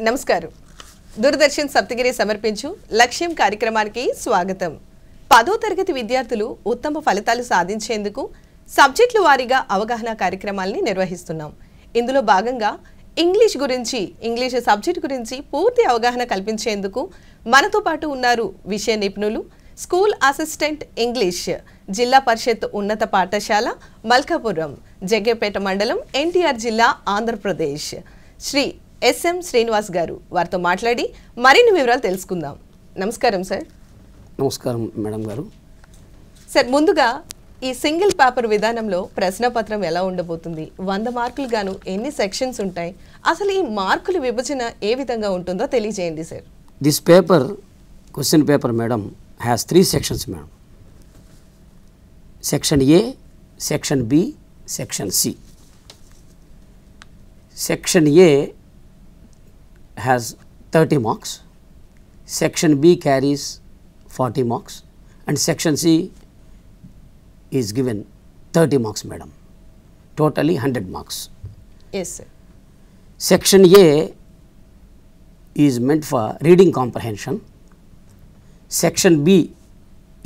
నమస్కారం. దూరదర్శన్ సప్తగిరి సమర్పించు లక్ష్యం కార్యక్రమానికి స్వాగతం. 10వ తరగతి విద్యార్థులు ఉత్తమ ఫలితాలు సాధించేందుకు సబ్జెక్టుల వారీగా అవగాహన కార్యక్రమాలను నిర్వహిస్తున్నాం. ఇందులో భాగంగా ఇంగ్లీష్ సబ్జెక్ట్ గురించి పూర్తి అవగాహన కల్పించేందుకు మనతో పాటు ఉన్నారు విషయ నిపుణులు, స్కూల్ అసిస్టెంట్ ఇంగ్లీష్, జిల్లా పరిషత్ ఉన్నత పాఠశాల మల్కాపురం, జగ్గేపేట మండలం, ఎన్టీఆర్ జిల్లా, ఆంధ్రప్రదేశ్, శ్రీ ఎస్ఎం శ్రీనివాస్ గారు. వారితో మాట్లాడి మరిన్ని వివరాలు తెలుసుకుందాం. నమస్కారం సార్. నమస్కారం మేడం గారు. సార్, ముందుగా ఈ సింగిల్ పేపర్ విధానంలో ప్రశ్నపత్రం ఎలా ఉండబోతుంది, 100 మార్కులు గాను ఎన్ని సెక్షన్స్ ఉంటాయి, అసలు ఈ మార్కుల విభజన ఏ విధంగా ఉంటుందో తెలియజేయండి sir. This paper, question paper madam, has 3 sections madam. Section A, section B, section C. Section A has 30 marks, section B carries 40 marks and section C is given 30 marks madam, totally 100 marks. Yes sir. Section A is meant for reading comprehension, section B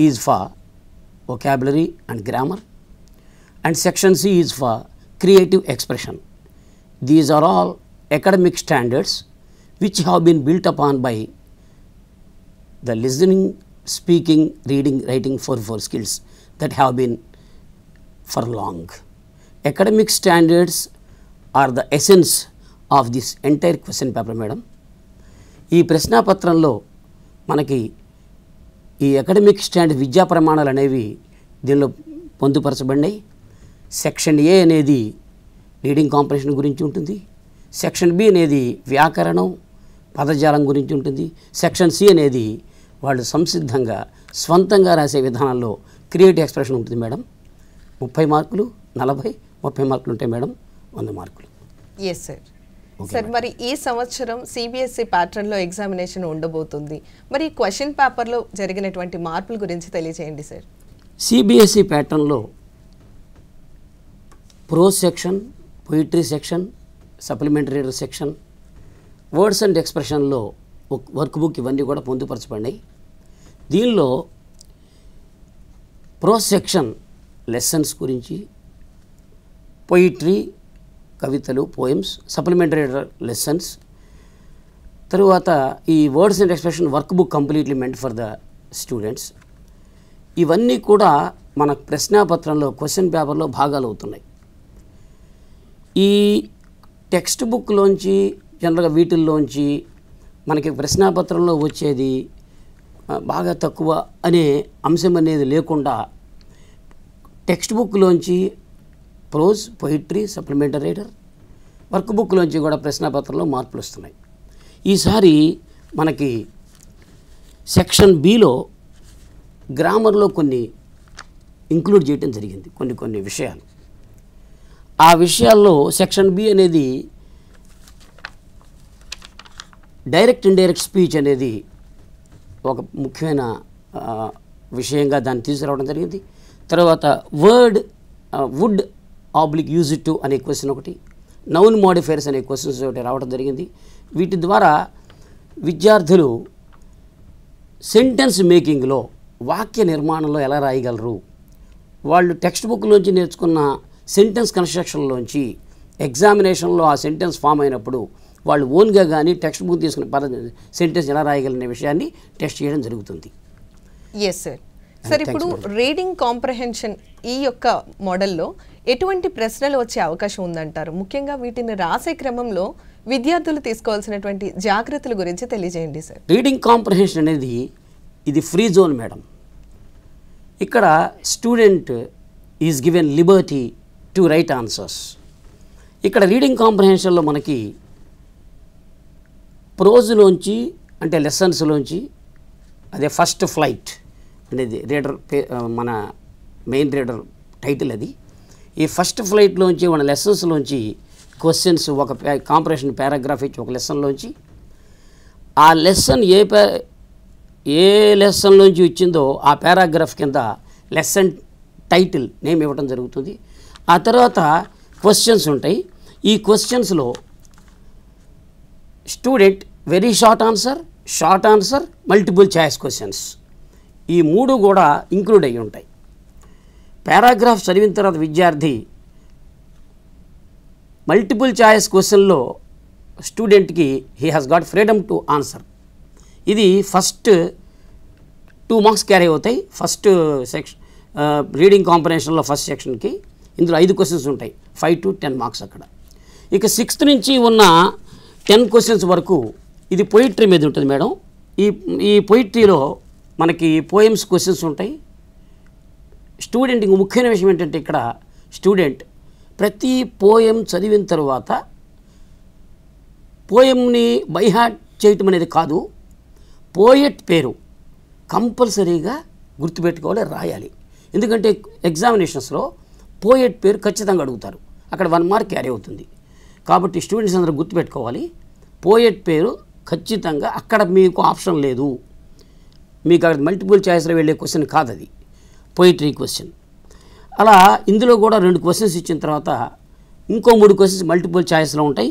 is for vocabulary and grammar, and section C is for creative expression. These are all academic standards which have been built upon by the listening, speaking, reading, writing 4 skills that have been for long. Academic standards are the essence of this entire question paper madam. ఈ ప్రశ్నాపత్రంలో మనకి ఈ academic standard విద్యా ప్రమాణాలు అనేవి దీనిలో పొందుపరచబడినాయి. Section ఏ అనేది reading comprehension గురించి ఉంటుంది, సెక్షన్ బి అనేది వ్యాకరణం, పదజాలం గురించి ఉంటుంది, సెక్షన్ సి అనేది వాళ్ళు సంసిద్ధంగా స్వంతంగా రాసే విధానంలో క్రియేటివ్ ఎక్స్ప్రెషన్ ఉంటుంది మేడం. 30 మార్కులు, 40, 30 మార్కులు ఉంటాయి మేడం, 100 మార్కులు. Yes sir. సార్, మరి ఈ సంవత్సరం సిబిఎస్ఈ ప్యాటర్న్లో ఎగ్జామినేషన్ ఉండబోతుంది. మరి క్వశ్చన్ పేపర్లో జరిగినటువంటి మార్పుల గురించి తెలియజేయండి సార్. సిబిఎస్ఈ ప్యాటర్న్లో prose section, poetry section, supplementary reader section, words and ఎక్స్ప్రెషన్లో వర్క్ బుక్ ఇవన్నీ కూడా పొందుపరచబడినాయి. దీనిలో ప్రోజ్ సెక్షన్ లెసన్స్ గురించి, పొయిట్రీ కవితలు, పోయమ్స్, సప్లిమెంటరీ రీడర్ లెసన్స్, తరువాత ఈ words and expression work book completely meant for the students. ఇవన్నీ కూడా మన ప్రశ్నాపత్రంలో క్వశ్చన్ పేపర్లో భాగాలు అవుతున్నాయి. ఈ టెక్స్ట్ బుక్లోంచి జనరల్గా వీటిల్లోంచి మనకి ప్రశ్నాపత్రంలో వచ్చేది బాగా తక్కువ అనే అంశం అనేది లేకుండా టెక్స్ట్ బుక్లోంచి prose, poetry, supplementary reader, work బుక్లోంచి కూడా ప్రశ్నాపత్రంలో మార్పులు వస్తున్నాయి. ఈసారి మనకి సెక్షన్ బిలో గ్రామర్లో కొన్ని ఇంక్లూడ్ చేయడం జరిగింది, కొన్ని విషయాలు. ఆ విషయాల్లో సెక్షన్ బి అనేది డైరెక్ట్ ఇండైరెక్ట్ స్పీచ్ అనేది ఒక ముఖ్యమైన విషయంగా దాన్ని తీసుకురావడం జరిగింది. తర్వాత వుడ్ ఆబ్లిక్ యూజ్ టు అనే క్వశ్చన్ ఒకటి, నౌన్ మోడిఫైర్స్ అనే క్వశ్చన్స్ ఒకటి రావడం జరిగింది. వీటి ద్వారా విద్యార్థులు సెంటెన్స్ మేకింగ్లో, వాక్య నిర్మాణంలో ఎలా రాయగలరు, వాళ్ళు టెక్స్ట్ బుక్లోంచి నేర్చుకున్న సెంటెన్స్ కన్స్ట్రక్షన్లోంచి ఎగ్జామినేషన్లో ఆ సెంటెన్స్ ఫామ్ అయినప్పుడు వాళ్ళు ఓన్గా కానీ టెక్స్ట్ బుక్ తీసుకున్న సెంటెన్స్ ఎలా రాయగలనే విషయాన్ని టెస్ట్ చేయడం జరుగుతుంది. Yes sir. సార్, ఇప్పుడు రీడింగ్ కాంప్రహెన్షన్ ఈ యొక్క మోడల్లో ఎటువంటి ప్రశ్నలు వచ్చే అవకాశం ఉందంటారు? ముఖ్యంగా వీటిని రాసే క్రమంలో విద్యార్థులు తీసుకోవాల్సినటువంటి జాగ్రత్తల గురించి తెలియజేయండి సార్. రీడింగ్ కాంప్రహెన్షన్ అనేది ఇది ఫ్రీ జోన్ మేడం. ఇక్కడ student is given liberty to right answers. ఇక్కడ రీడింగ్ కాంప్రహెన్షన్లో మనకి ప్రోజ్లోంచి అంటే లెసన్స్లోంచి, అదే ఫస్ట్ ఫ్లైట్ అనేది రీడర్ మన మెయిన్ రీడర్ టైటిల్ అది. ఈ ఫస్ట్ ఫ్లైట్లోంచి మన లెసన్స్లోంచి క్వశ్చన్స్, ఒక కాంప్రహెన్షన్ పారాగ్రాఫ్ ఇచ్చి ఒక లెసన్లోంచి ఆ లెసన్ ఏ లెసన్లోంచి ఇచ్చిందో ఆ పారాగ్రాఫ్ కింద లెసన్ టైటిల్ నేమ్ ఇవ్వడం జరుగుతుంది. ఆ తర్వాత క్వశ్చన్స్ ఉంటాయి. ఈ క్వశ్చన్స్లో student very short answer, multiple choice questions, ఈ 3 కూడా ఇంక్లూడ్ అయ్యి ఉంటాయి. పారాగ్రాఫ్ చదివిన తర్వాత విద్యార్థి మల్టిపుల్ చాయిస్ క్వశ్చన్లో స్టూడెంట్కి he has got freedom to answer. ఇది ఫస్ట్ 2 మార్క్స్ క్యారీ అవుతాయి. ఫస్ట్ సెక్షన్ రీడింగ్ కాంప్రహెన్షన్లో ఫస్ట్ సెక్షన్కి ఇందులో 5 క్వశ్చన్స్ ఉంటాయి, 5 to 10 మార్క్స్ అక్కడ. ఇక 6th నుంచి ఉన్న 10 క్వశ్చన్స్ వరకు ఇది పొయిట్రీ మీద ఉంటుంది మేడం. ఈ పొయిట్రీలో మనకి పోయమ్స్ క్వశ్చన్స్ ఉంటాయి. స్టూడెంట్ ఇంక ముఖ్యమైన విషయం ఏంటంటే ఇక్కడ స్టూడెంట్ ప్రతి పోయం చదివిన తర్వాత పోయంని బైహార్ట్ చేయటం అనేది కాదు, పోయెట్ పేరు కంపల్సరీగా గుర్తుపెట్టుకోవాలి, రాయాలి. ఎందుకంటే ఎగ్జామినేషన్స్లో పోయెట్ పేరు ఖచ్చితంగా అడుగుతారు, అక్కడ 1 మార్క్ క్యారీ అవుతుంది. కాబట్టి స్టూడెంట్స్ అందరూ గుర్తుపెట్టుకోవాలి, పోయెట్ పేరు ఖచ్చితంగా, అక్కడ మీకు ఆప్షన్ లేదు, మీకు అక్కడ మల్టిపుల్ చాయిస్లో వెళ్ళే క్వశ్చన్ కాదు, అది పోయిటరీ క్వశ్చన్. అలా ఇందులో కూడా 2 క్వశ్చన్స్ ఇచ్చిన తర్వాత ఇంకో 3 క్వశ్చన్స్ మల్టిపుల్ చాయిస్లో ఉంటాయి.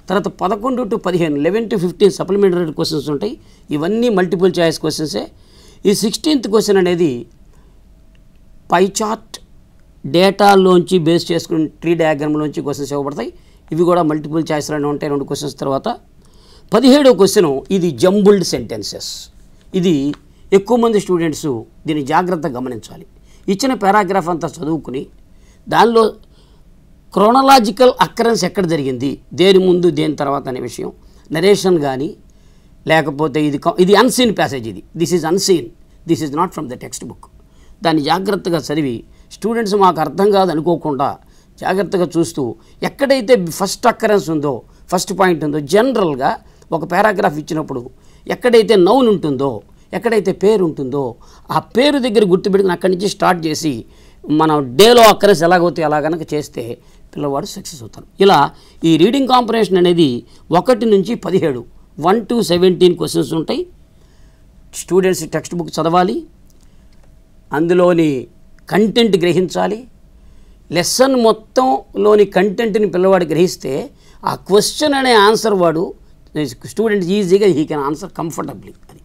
తర్వాత 11 to 15, 11 to 15 సప్లిమెంటరీ క్వశ్చన్స్ ఉంటాయి. ఇవన్నీ మల్టిపుల్ చాయిస్ క్వశ్చన్సే. ఈ 16th క్వశ్చన్ అనేది పై చార్ట్ డేటాలోంచి బేస్ చేసుకుని ట్రీ డయాగ్రామ్లోంచి క్వశ్చన్స్ ఇవ్వబడతాయి. ఇవి కూడా మల్టిపుల్ చాయిస్లోనే ఉంటాయి 2 క్వశ్చన్స్ తర్వాత. 17వ క్వశ్చన్ ఇది జంబుల్డ్ సెంటెన్సెస్. ఇది ఎక్కువ మంది స్టూడెంట్స్ దీన్ని జాగ్రత్తగా గమనించాలి. ఇచ్చిన పారాగ్రాఫ్ అంతా చదువుకుని దానిలో క్రోనలాజికల్ అక్కరెన్స్ ఎక్కడ జరిగింది, దేని ముందు దేని తర్వాత అనే విషయం, నరేషన్ కానీ లేకపోతే ఇది unseen passage, this is unseen, this is not from the text book. దాన్ని జాగ్రత్తగా చదివి స్టూడెంట్స్ మాకు అర్థం కాదు అనుకోకుండా జాగ్రత్తగా చూస్తూ ఎక్కడైతే ఫస్ట్ అక్కరెన్స్ ఉందో, ఫస్ట్ పాయింట్ ఉందో, జనరల్గా ఒక పారాగ్రాఫ్ ఇచ్చినప్పుడు ఎక్కడైతే నౌన్ ఉంటుందో, ఎక్కడైతే పేరు ఉంటుందో ఆ పేరు దగ్గర గుర్తుపెట్టుకుని అక్కడి నుంచి స్టార్ట్ చేసి మనం డేలో అక్కరెన్స్ ఎలాగవుతాయి అలా కనుక చేస్తే పిల్లవాడు సక్సెస్ అవుతారు. ఇలా ఈ రీడింగ్ కాంప్రహెన్షన్ అనేది 1 నుంచి 17, 1 to 17 క్వశ్చన్స్ ఉంటాయి. స్టూడెంట్స్ టెక్స్ట్ బుక్ చదవాలి, అందులోని కంటెంట్ గ్రహించాలి. లెసన్ మొత్తంలోని కంటెంట్ని పిల్లవాడు గ్రహిస్తే ఆ క్వశ్చన్ అనే ఆన్సర్ వాడు స్టూడెంట్ ఈజీగా హీ కెన్ ఆన్సర్ కంఫర్టబ్లీ. అది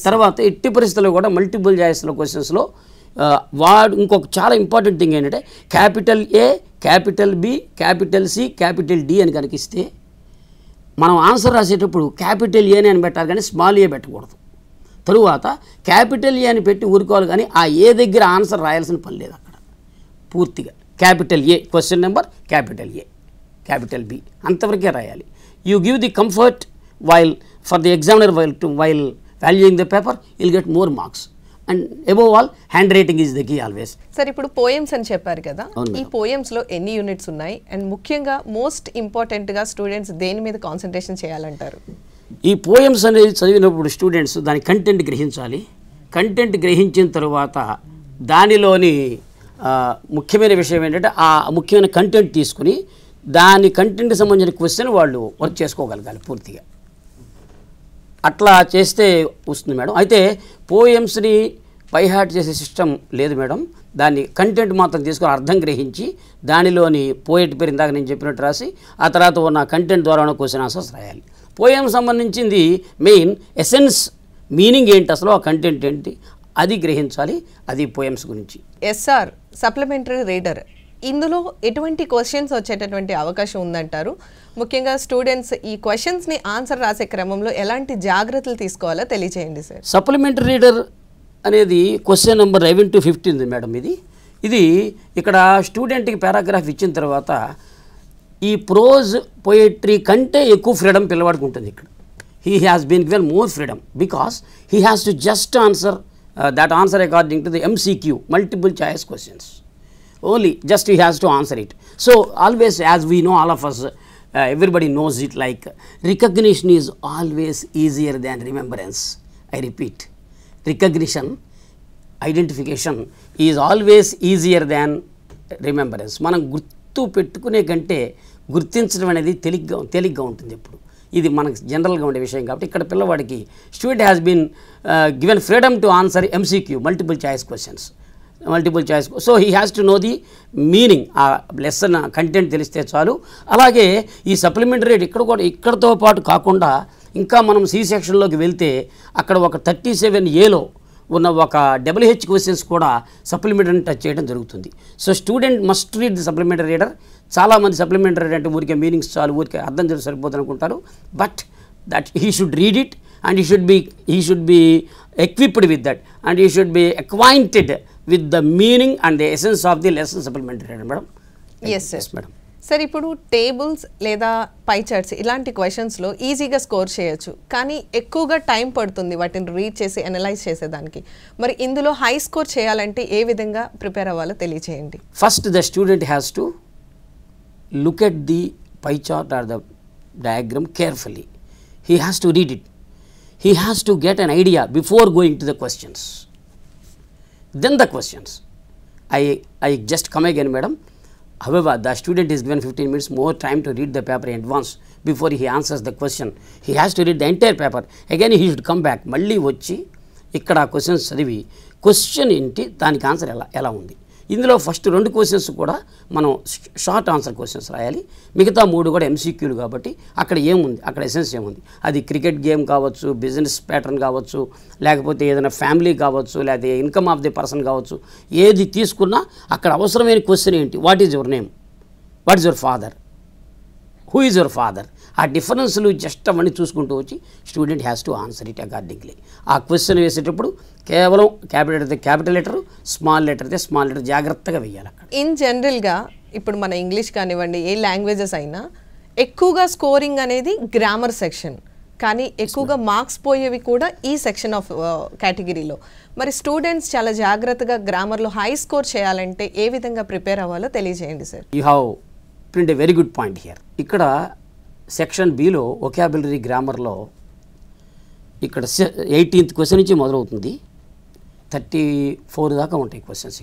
తర్వాత ఎట్టి పరిస్థితుల్లో కూడా మల్టిపుల్ చాయిస్లో క్వశ్చన్స్లో వాడు ఇంకొక చాలా ఇంపార్టెంట్ థింగ్ ఏంటంటే capital A, capital B, capital C, capital D అని కనిపిస్తే మనం ఆన్సర్ రాసేటప్పుడు క్యాపిటల్ ఏని అని పెట్టాలి కానీ స్మాల్ ఏ పెట్టకూడదు. తరువాత క్యాపిటల్ ఏ అని పెట్టి ఊరుకోవాలి కానీ ఆ ఏ దగ్గర ఆన్సర్ రాయాల్సిన పని లేదు. అక్కడ పూర్తిగా capital A question number, capital A, capital B అంతవరకే రాయాలి. You give the comfort while for the examiner while valuing the paper will get more marks. And above all handwriting is the key always. Sir ఇప్పుడు poems అని చెప్పారు కదా, ఈ పోయమ్స్లో ఎన్ని units ఉన్నాయి and ముఖ్యంగా మోస్ట్ ఇంపార్టెంట్గా స్టూడెంట్స్ దేని మీద కాన్సన్ట్రేషన్ చేయాలంటారు? ఈ పోయమ్స్ అనేది చదివినప్పుడు స్టూడెంట్స్ దాని కంటెంట్ గ్రహించాలి. కంటెంట్ గ్రహించిన తర్వాత దానిలోని ముఖ్యమైన విషయం ఏంటంటే ఆ ముఖ్యమైన కంటెంట్ తీసుకుని దాని కంటెంట్కి సంబంధించిన క్వశ్చన్ వాళ్ళు వర్క్ చేసుకోగలగాలి పూర్తిగా. అట్లా చేస్తే వస్తుంది మేడం. అయితే పోయమ్స్ని బైహార్ట్ చేసే సిస్టమ్ లేదు మేడం. దాన్ని కంటెంట్ మాత్రం తీసుకొని అర్థం గ్రహించి దానిలోని పోయెట్ పేరు ఇందాక నేను చెప్పినట్టు రాసి ఆ తర్వాత ఉన్న కంటెంట్ ద్వారా క్వశ్చన్ ఆన్సర్స్ రాయాలి. పోయం సంబంధించింది మెయిన్ ఎసెన్స్, మీనింగ్ ఏంటి, అసలు ఆ కంటెంట్ ఏంటి అది గ్రహించాలి. అది పోయమ్స్ గురించి. ఎస్ఆర్ సప్లిమెంటరీ రీడర్, ఇందులో ఎటువంటి క్వశ్చన్స్ వచ్చేటటువంటి అవకాశం ఉందంటారు? ముఖ్యంగా స్టూడెంట్స్ ఈ క్వశ్చన్స్ని ఆన్సర్ రాసే క్రమంలో ఎలాంటి జాగ్రత్తలు తీసుకోవాలో తెలియజేయండి సార్. సప్లిమెంటరీ రీడర్ అనేది క్వశ్చన్ నెంబర్ 11 to 15 మేడం. ఇది ఇక్కడ స్టూడెంట్కి పారాగ్రాఫ్ ఇచ్చిన తర్వాత ఈ ప్రోజ్ పోయట్రీ కంటే ఎక్కువ ఫ్రీడమ్ పిల్లవాడికి ఉంటుంది. ఇక్కడ he has been given more freedom because he has to just answer that answer according to the MCQ multiple choice questions. Only just he has to answer it. So always, as we know, all of us, everybody knows it, like recognition is always easier than remembrance. I repeat, recognition, identification is always easier than remembrance. మనం గుర్తు పెట్టుకునే కంటే గుర్తించడం అనేది తేలిగ్గా ఉంటుంది ఎప్పుడు. ఇది మనకు జనరల్గా ఉండే విషయం కాబట్టి ఇక్కడ పిల్లవాడికి student has been given freedom to answer MCQ multiple choice questions. Multiple choice. So he has to know the meaning, ఆ లెసన్ కంటెంట్ తెలిస్తే చాలు. అలాగే ఈ సప్లిమెంటరీ ఇక్కడతో పాటు కాకుండా ఇంకా మనం సి సెక్షన్లోకి వెళ్తే అక్కడ ఒక 37Aలో ఉన్న ఒక WH క్వశ్చన్స్ కూడా సప్లిమెంటరీ టచ్ చేయడం జరుగుతుంది. So student must read the supplementary reader. చాలామంది సప్లిమెంటరీ అంటే ఊరికే మీనింగ్స్ చాలు, ఊరికే అర్థం చేసి సరిపోతుంది అనుకుంటారు. But that he should read it and he should be equipped with that, and he should be acquainted with the meaning and the essence of the lesson supplementary, madam. Yes sir. Madam. Sir ఇప్పుడు tables లేదా పై charts ఇలాంటి క్వశ్చన్స్లో ఈజీగా score చేయొచ్చు, కానీ ఎక్కువగా time పడుతుంది వాటిని read చేసి అనలైజ్ చేసేదానికి. మరి ఇందులో హై స్కోర్ చేయాలంటే ఏ విధంగా ప్రిపేర్ అవ్వాలో తెలియజేయండి. First the student has to look at the pie chart or the diagram carefully. He has to read it. He has to get an idea before going to the questions. Then the questions. I just come again, madam. However, the student is given 15 minutes more time to read the paper in advance before he answers the question. He has to read the entire paper. Again, he should come back. మళ్ళీ వచ్చి ఇక్కడ questions చదివి question ఏంటి, దానికి answer ఎలా ఉంది. ఇందులో first 2 questions కూడా మనం షార్ట్ ఆన్సర్ క్వశ్చన్స్ రాయాలి. మిగతా 3 కూడా MCQలు కాబట్టి అక్కడ ఏముంది, అక్కడ ఎసెన్స్ ఏముంది, అది క్రికెట్ గేమ్ కావచ్చు, బిజినెస్ ప్యాటర్న్ కావచ్చు, లేకపోతే ఏదైనా ఫ్యామిలీ కావచ్చు, లేకపోతే ఇన్కమ్ ఆఫ్ ది పర్సన్ కావచ్చు, ఏది తీసుకున్నా అక్కడ అవసరమైన క్వశ్చన్ ఏంటి, what is your name, what is your father, who is your father. ఆ డిఫరెన్స్లు జస్ట్ అవన్నీ చూసుకుంటూ వచ్చి student has to answer it accordingly. ఆ క్వశ్చన్ వేసేటప్పుడు కేవలం క్యాపిటల్ అయితే క్యాపిటల్ లెటర్, స్మాల్ లెటర్ అయితే స్మాల్ లెటర్ జాగ్రత్తగా వేయాలి. అక్కడ ఇన్ జనరల్గా ఇప్పుడు మన ఇంగ్లీష్ కానివ్వండి, ఏ లాంగ్వేజెస్ అయినా ఎక్కువగా స్కోరింగ్ అనేది గ్రామర్ సెక్షన్, కానీ ఎక్కువగా మార్క్స్ పోయేవి కూడా ఈ సెక్షన్ ఆఫ్ కేటగిరీలో. మరి స్టూడెంట్స్ చాలా జాగ్రత్తగా గ్రామర్లో హై స్కోర్ చేయాలంటే ఏ విధంగా ప్రిపేర్ అవ్వాలో తెలియజేయండి sir. You have print a very good point here. ఇక్కడ సెక్షన్ బిలో వొకాబులరీ గ్రామర్లో ఇక్కడ 18th క్వశ్చన్ నుంచి మొదలవుతుంది, 34 దాకా ఉంటాయి క్వశ్చన్స్.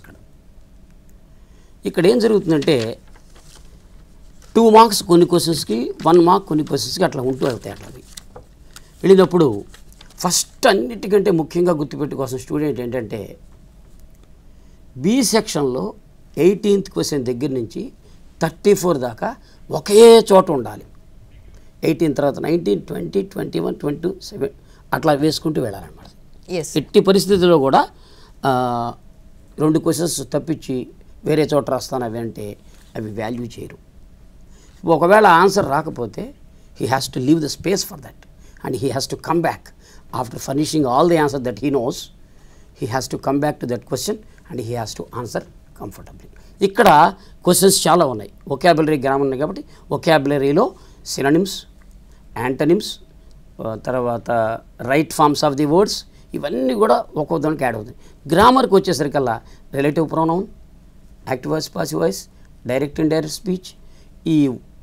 ఇక్కడ ఏం జరుగుతుందంటే 2 మార్క్స్ కొన్ని క్వశ్చన్స్కి, 1 మార్క్ కొన్ని క్వశ్చన్స్కి అట్లా ఉంటూ వెళ్తాయి. అట్లా వెళ్ళినప్పుడు ఫస్ట్ అన్నిటికంటే ముఖ్యంగా గుర్తుపెట్టుకోవాల్సిన స్టూడెంట్ ఏంటంటే బి సెక్షన్లో 18th క్వశ్చన్ దగ్గర నుంచి 34 దాకా ఒకే చోట ఉండాలి. 18 తర్వాత 19, 20, 21, 27 అట్లా వేసుకుంటూ వెళ్ళాలన్నమాట. ఎట్టి పరిస్థితుల్లో కూడా 2 క్వశ్చన్స్ తప్పించి వేరే చోట రాస్తాను అవి అంటే అవి వాల్యూ చేయరు. ఒకవేళ ఆన్సర్ రాకపోతే he has to leave the space for that and he has to come back after furnishing all the answer that he knows. He has to come back to that question and he has to answer comfortably. ఇక్కడ questions చాలా ఉన్నాయి, vocabulary grammar ఉన్నాయి కాబట్టి వొకాబులరీలో synonyms, antonyms, తర్వాత right forms of the words, ఇవన్నీ కూడా ఒక్కో దానికి యాడ్ అవుతాయి. గ్రామర్కి వచ్చేసరికల్లా relative pronoun, active voice, passive voice, direct and direct speech, ఈ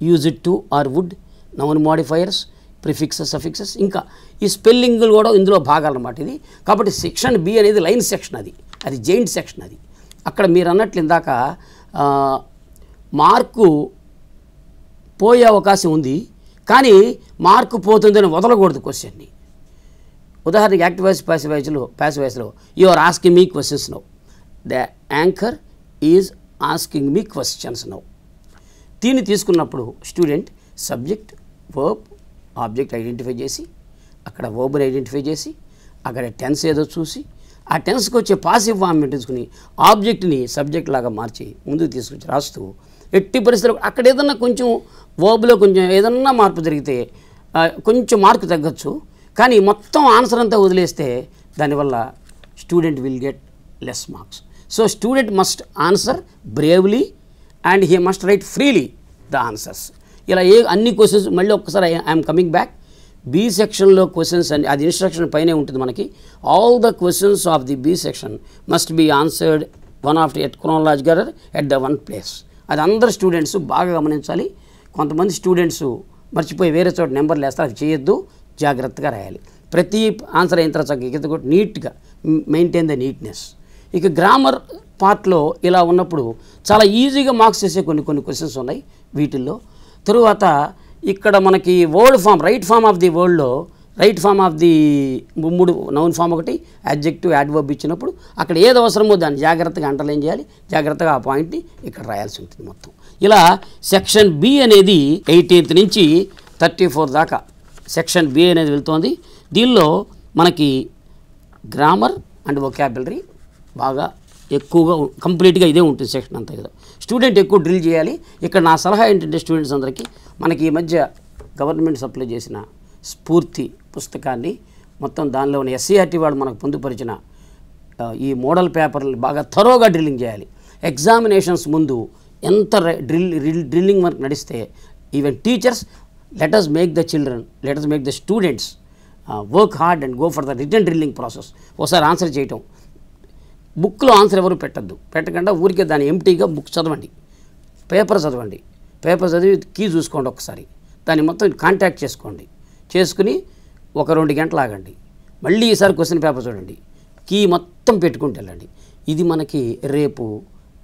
use it to or would, noun modifiers, prefixes, suffixes, ఇంకా ఈ స్పెల్లింగ్లు కూడా ఇందులో భాగాలన్నమాట ఇది. కాబట్టి సెక్షన్ బి అనేది లైన్ సెక్షన్, అది జైంట్ సెక్షన్. అది అక్కడ మీరు అన్నట్లు ఇందాక మార్కు పోయే అవకాశం ఉంది, కానీ మార్కు పోతుందని వదలకూడదు క్వశ్చన్ని. ఉదాహరణకి యాక్టివ్ వాయిస్, ప్యాసివ్ వాయిస్లో you are asking me questions now, the anchor is asking me questions now. దీన్ని తీసుకున్నప్పుడు student subject, verb, object identify చేసి, అక్కడ వర్బ్ని ఐడెంటిఫై చేసి, అక్కడ టెన్స్ ఏదో చూసి, ఆ టెన్స్కి వచ్చే పాసివ్ ఫామ్ తీసుకుని ఆబ్జెక్ట్ని సబ్జెక్ట్ లాగా మార్చి ముందుకు తీసుకొచ్చి రాస్తూ, ఎట్టి పరిస్థితులు అక్కడ ఏదన్నా కొంచెం వర్బ్లో కొంచెం ఏదన్నా మార్పు జరిగితే కొంచెం మార్కు తగ్గచ్చు, కానీ మొత్తం ఆన్సర్ అంతా వదిలేస్తే దానివల్ల student will get less marks. So student must answer bravely and he must write freely the answers. ఇలా అన్ని క్వశ్చన్స్ మళ్ళీ ఒక్కసారి ఐఎమ్ కమింగ్ బ్యాక్. బి సెక్షన్లో క్వశ్చన్స్ అని అది ఇన్స్ట్రక్షన్ పైనే ఉంటుంది మనకి. All the questions of the B section must be answered one after at chronological at the one place. అది అందరు స్టూడెంట్స్ బాగా గమనించాలి. కొంతమంది స్టూడెంట్స్ మర్చిపోయి వేరే చోట నెంబర్లు వేస్తారు, అవి చేయొద్దు, జాగ్రత్తగా రాయాలి. ప్రతి ఆన్సర్ అయిన తర్వాత నీట్గా మెయింటైన్ ద నీట్నెస్. ఇక గ్రామర్ పార్ట్లో ఇలా ఉన్నప్పుడు చాలా ఈజీగా మార్క్స్ చేసే కొన్ని క్వశ్చన్స్ ఉన్నాయి వీటిల్లో. తరువాత ఇక్కడ మనకి word form, right form of the వర్డ్లో right form of the 3 noun form ఒకటి, అడ్జెక్టివ్, యాడ్వర్బ్ ఇచ్చినప్పుడు అక్కడ ఏది అవసరమో దాన్ని జాగ్రత్తగా అండర్లైన్ చేయాలి, జాగ్రత్తగా ఆ పాయింట్ని ఇక్కడ రాయాల్సి ఉంటుంది మొత్తం. ఇలా సెక్షన్ బి అనేది 18th నుంచి 34 దాకా సెక్షన్ బి అనేది వెళ్తోంది. దీనిలో మనకి గ్రామర్ అండ్ వొకాబులరీ బాగా ఎక్కువగా కంప్లీట్గా ఇదే ఉంటుంది సెక్షన్ అంతా కదా. స్టూడెంట్ ఎక్కువ డ్రిల్ చేయాలి. ఇక్కడ నా సలహా ఏంటంటే స్టూడెంట్స్ అందరికీ మనకి ఈ మధ్య గవర్నమెంట్ సప్లై చేసిన స్ఫూర్తి పుస్తకాన్ని మొత్తం దానిలో ఉన్న ఎస్సీఆర్టీ వాళ్ళు మనకు పొందుపరిచిన ఈ మోడల్ పేపర్లు బాగా థరోగా డ్రిల్లింగ్ చేయాలి. ఎగ్జామినేషన్స్ ముందు ఎంత డ్రిల్లింగ్ వర్క్ నడిస్తే even teachers let us make the children, let us make the students work hard and go for the written drilling process. ఒకసారి ఆన్సర్ చేయటం, బుక్లో ఆన్సర్ ఎవరు పెట్టకుండా ఊరికే దాన్ని ఎంటీగా బుక్ చదవండి, పేపర్ చదవండి, పేపర్ చదివి కీ చూసుకోండి, ఒకసారి దాన్ని మొత్తం కాంటాక్ట్ చేసుకుని 1-2 గంటలు ఆగండి, మళ్ళీ ఈసారి క్వశ్చన్ పేపర్ చూడండి, కీ మొత్తం పెట్టుకుంటూ వెళ్ళండి. ఇది మనకి రేపు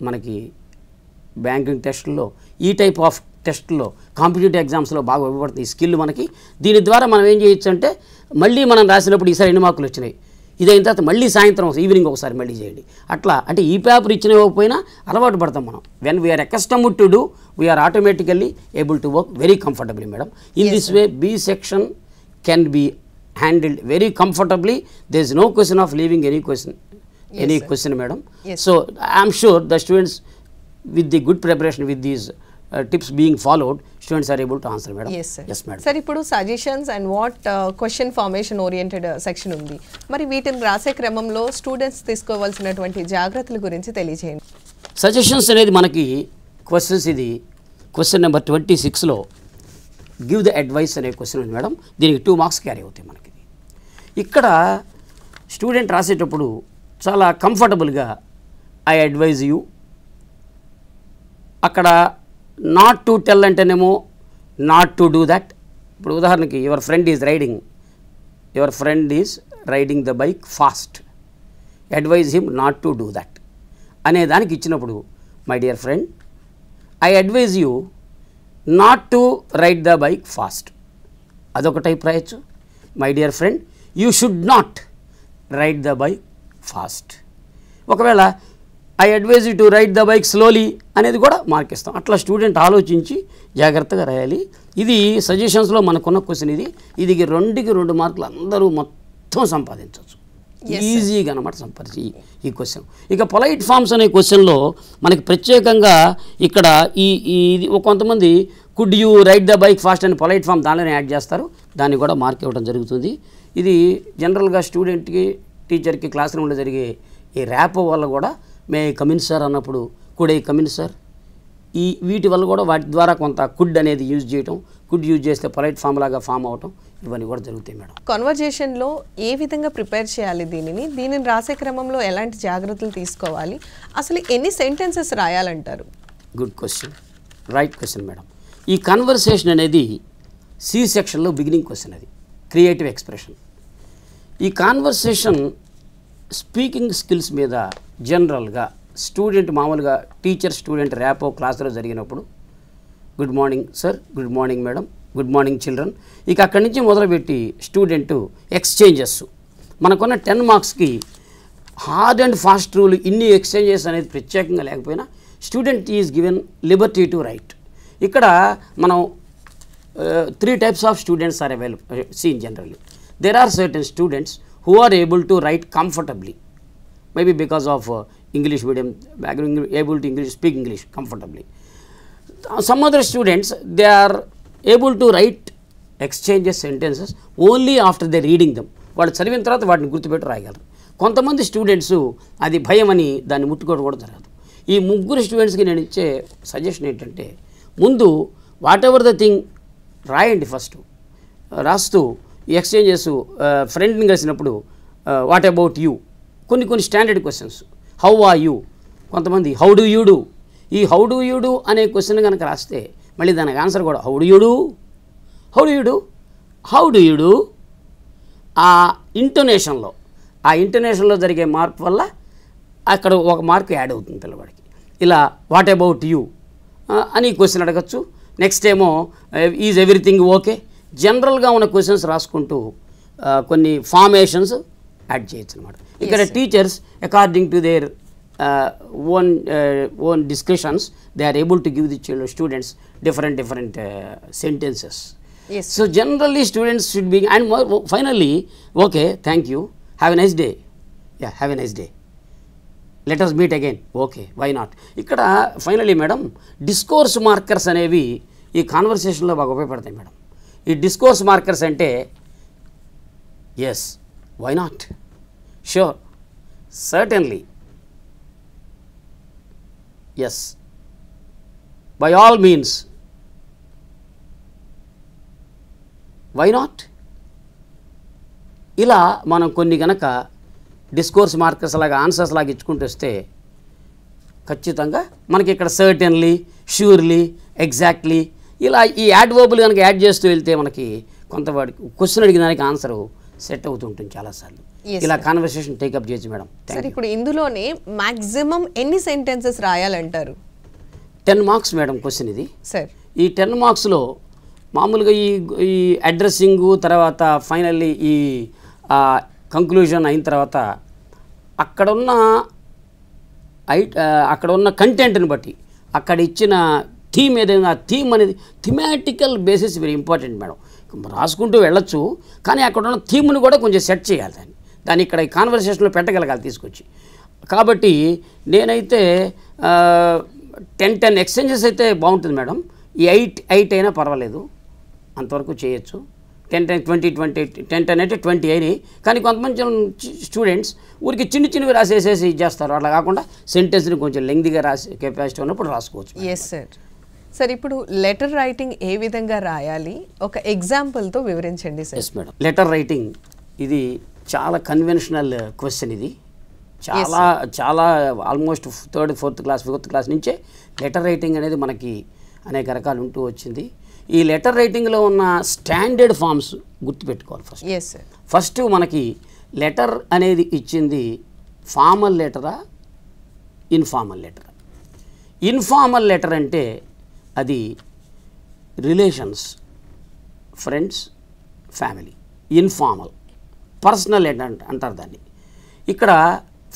మనకి బ్యాంకింగ్ టెస్టుల్లో ఈ టైప్ ఆఫ్ టెస్ట్లో కాంపిటేటివ్ ఎగ్జామ్స్లో బాగా ఉపయోగపడుతుంది ఈ స్కిల్ మనకి. దీని ద్వారా మనం ఏం చేయొచ్చు అంటే మళ్ళీ మనం రాసినప్పుడు ఈసారి ఎన్ని మార్కులు వచ్చినాయి, ఇదైన తర్వాత మళ్ళీ సాయంత్రం ఈవినింగ్ ఒకసారి మళ్ళీ చేయండి. అట్లా అంటే ఈ పేపర్ ఇచ్చినపోయినా అలవాటు పడతాం మనం. When we're accustomed to do we're automatically able to work very comfortably madam. In this way B section can be handled very comfortably. There is no question of leaving any question madam. So I'm sure the students with the good preparation, with these tips being followed, students are able to answer, madam. Yes sir. Yes madam. Sir, ఇప్పుడు suggestions and what question formation oriented section ఉంది. మరి వీటిని రాసే క్రమంలో students తీసుకోవాల్సినటువంటి జాగ్రత్తల గురించి తెలియజేయండి. సజెషన్స్ అనేది మనకి క్వశ్చన్స్, ఇది క్వశ్చన్ నెంబర్ 26లో గివ్ ద అడ్వైస్ అనే క్వశ్చన్ ఉంది మేడం. దీనికి 2 మార్క్స్ క్యారీ అవుతాయి మనకి. ఇక్కడ స్టూడెంట్ రాసేటప్పుడు చాలా కంఫర్టబుల్గా ఐ అడ్వైజ్ యూ, అక్కడ నాట్ టు టెల్ అంటేనేమో నాట్ టు డూ దట్. ఇప్పుడు ఉదాహరణకి your friend is riding the bike fast, advise him not to do that అనే దానికి ఇచ్చినప్పుడు my dear friend I advise you not to ride the bike fast, అదొక type రాయొచ్చు. My dear friend you should not ride the bike fast. ఒకవేళ I advise you to ride the bike slowly అనేది కూడా mark ఇస్తాం. అట్లా student ఆలోచించి జాగ్రత్తగా రాయాలి. ఇది సజెషన్స్లో మనకున్న క్వశ్చన్. ఇది 2 మార్కులు అందరూ మొత్తం సంపాదించవచ్చు ఈజీగా అన్నమాట, సంపాదించి ఈ క్వశ్చన్. ఇక పొలైట్ ఫార్మ్స్ అనే క్వశ్చన్లో మనకి ప్రత్యేకంగా ఇక్కడ ఇది కొంతమంది could you ride the bike fast అని పొలైట్ ఫామ్ దానిలోనే యాడ్ చేస్తారు, దాన్ని కూడా మార్క్ ఇవ్వడం జరుగుతుంది. ఇది జనరల్గా స్టూడెంట్కి టీచర్కి క్లాస్ రూమ్లో జరిగే ఈ ర్యాపో వల్ల కూడా మే కమిన్ సార్ అన్నప్పుడు కుడ్ ఐ కమిన్ సార్, వీటి వల్ల కూడా వాటి ద్వారా కొంత కుడ్ అనేది యూజ్ చేయటం, కుడ్ యూజ్ చేస్తే పొలైట్ ఫామ్ లాగా ఫామ్ అవటం, ఇవన్నీ కూడా జరుగుతాయి మేడం. కన్వర్జేషన్లో ఏ విధంగా ప్రిపేర్ చేయాలి, దీనిని రాసే క్రమంలో ఎలాంటి జాగ్రత్తలు తీసుకోవాలి, అసలు ఎన్ని సెంటెన్సెస్ రాయాలంటారు? Good question, right question madam. ఈ కన్వర్సేషన్ అనేది సి సెక్షన్లో బిగినింగ్ క్వశ్చన్, అది క్రియేటివ్ ఎక్స్ప్రెషన్. ఈ కాన్వర్సేషన్ స్పీకింగ్ స్కిల్స్ మీద జనరల్గా స్టూడెంట్ మామూలుగా టీచర్ స్టూడెంట్ ర్యాపో క్లాస్లో జరిగినప్పుడు good morning sir, good morning madam, good morning children, ఇక అక్కడి నుంచి మొదలుపెట్టి స్టూడెంట్ ఎక్స్చేంజెస్. మనకున్న 10 మార్క్స్కి హార్డ్ అండ్ ఫాస్ట్ రూల్ ఇన్ని ఎక్స్చేంజెస్ అనేది ప్రత్యేకంగా లేకపోయినా student is given liberty to write. ఇక్కడ మనం 3 types of students are available seen generally. There are certain students who are able to write comfortably, maybe because of English medium background, able to speak English comfortably. Some other students, they are able to write exchanges, sentences only after they reading them. వాళ్ళు చదివిన తర్వాత వాటిని గుర్తుపెట్టి రాయగలరు. కొంతమంది students అది భయం అని దాన్ని ముట్టుకోవడం కూడా జరగదు. ఈ 3 స్టూడెంట్స్కి నేను ఇచ్చే సజెషన్ ఏంటంటే, ముందు వాట్ ఎవర్ ద థింగ్ రాయండి. ఫస్ట్ రాస్తూ ఎక్స్చేంజెస్ ఫ్రెండ్ని కలిసినప్పుడు వాట్ అబౌట్ యూ, కొన్ని standard questions, how are you, కొంతమంది హౌ డూ యూ డూ. ఈ హౌ డూ యూ డూ అనే క్వశ్చన్ కనుక రాస్తే మళ్ళీ దానికి ఆన్సర్ కూడా how do you do, how do you do, how do you do. ఆ ఇంటోనేషన్లో జరిగే మార్పు వల్ల అక్కడ ఒక మార్క్ యాడ్ అవుతుంది పిల్లవాడికి. ఇలా వాట్ అబౌట్ యూ అని క్వశ్చన్ అడగచ్చు. నెక్స్ట్ ఏమో ఈజ్ ఎవ్రీథింగ్ ఓకే. జనరల్గా ఉన్న క్వశ్చన్స్ రాసుకుంటూ కొన్ని ఫార్మేషన్స్ యాడ్ చేయొచ్చు అనమాట. ఇక్కడ teachers according to their own discussions, they are able to give the students different sentences. Yes. So generally students should be, and finally, okay, thank you, have a nice day, yeah, have a nice day, let us meet again, okay, why not. ఇక్కడ finally madam discourse markers అనేవి ఈ కాన్వర్సేషన్లో బాగా ఉపయోగపడతాయి madam. ఈ discourse markers అంటే yes, why not, sure, certainly, yes, by all means, why not. ఇలా మనం కొన్ని గనక డిస్కోర్స్ మార్కర్స్ లాగా ఆన్సర్స్ లాగా ఇచ్చుకుంటూ వస్తే ఖచ్చితంగా మనకి ఇక్కడ సర్టన్లీ, ష్యూర్లీ, ఎగ్జాక్ట్లీ ఇలా ఈ యాడ్వర్బులు కనుక యాడ్ చేస్తూ వెళ్తే మనకి కొంతవాడికి క్వశ్చన్ అడిగిన దానికి ఆన్సర్ సెట్ అవుతూ ఉంటుంది చాలాసార్లు. ఇలా కాన్వర్సేషన్ టేకప్ చేయొచ్చు మేడం. సార్ ఇప్పుడు ఇందులోనే మాక్సిమం ఎన్ని సెంటెన్సెస్ రాయాలంటారు? 10 మార్క్స్ మేడం క్వశ్చన్ ఇది. సార్ ఈ 10 మార్క్స్లో మామూలుగా ఈ అడ్రస్సింగ్ తర్వాత ఫైనల్లీ ఈ కంక్లూజన్ అయిన తర్వాత అక్కడ ఉన్న కంటెంట్ని బట్టి అక్కడ ఇచ్చిన థీమ్ ఏదైనా ఆ థీమ్ అనేది థిమాటికల్ బేసిస్ వెరీ ఇంపార్టెంట్ మేడం. రాసుకుంటూ వెళ్ళొచ్చు, కానీ అక్కడ ఉన్న థీమ్ని కూడా కొంచెం సెట్ చేయాలి, దాన్ని ఇక్కడ ఈ కాన్వర్సేషన్లో పెట్టగలగాలి తీసుకొచ్చి. కాబట్టి నేనైతే 10 ఎక్స్చేంజెస్ అయితే బాగుంటుంది మేడం. ఈ 8 అయినా పర్వాలేదు, అంతవరకు చేయొచ్చు. 10 అంటే 20 అయినాయి, కానీ కొంతమంది స్టూడెంట్స్ ఊరికి చిన్నవి రాసేసేసి ఇచ్చేస్తారు. అట్లా కాకుండా సెంటెన్స్ని కొంచెం లెంగ్తీగా రాసే కెపాసిటీ ఉన్నప్పుడు రాసుకోవచ్చు. Yes sir. సార్ ఇప్పుడు లెటర్ రైటింగ్ ఏ విధంగా రాయాలి, ఒక ఎగ్జాంపుల్తో వివరించండి sir. Yes madam, letter writing ఇది చాలా కన్వెన్షనల్ క్వశ్చన్. ఇది చాలా almost 3rd, 4th class, 5th class నుంచే లెటర్ రైటింగ్ అనేది మనకి అనేక రకాలు ఉంటూ వచ్చింది. ఈ లెటర్ రైటింగ్లో ఉన్న స్టాండర్డ్ ఫామ్స్ గుర్తుపెట్టుకోవాలి ఫస్ట్. Yes sir. ఫస్ట్ మనకి లెటర్ అనేది ఇచ్చింది ఫార్మల్ లెటరా, ఇన్ఫార్మల్ లెటరా. ఇన్ఫార్మల్ లెటర్ అంటే అది relations, friends, family. Informal personal అంటారు దాన్ని. ఇక్కడ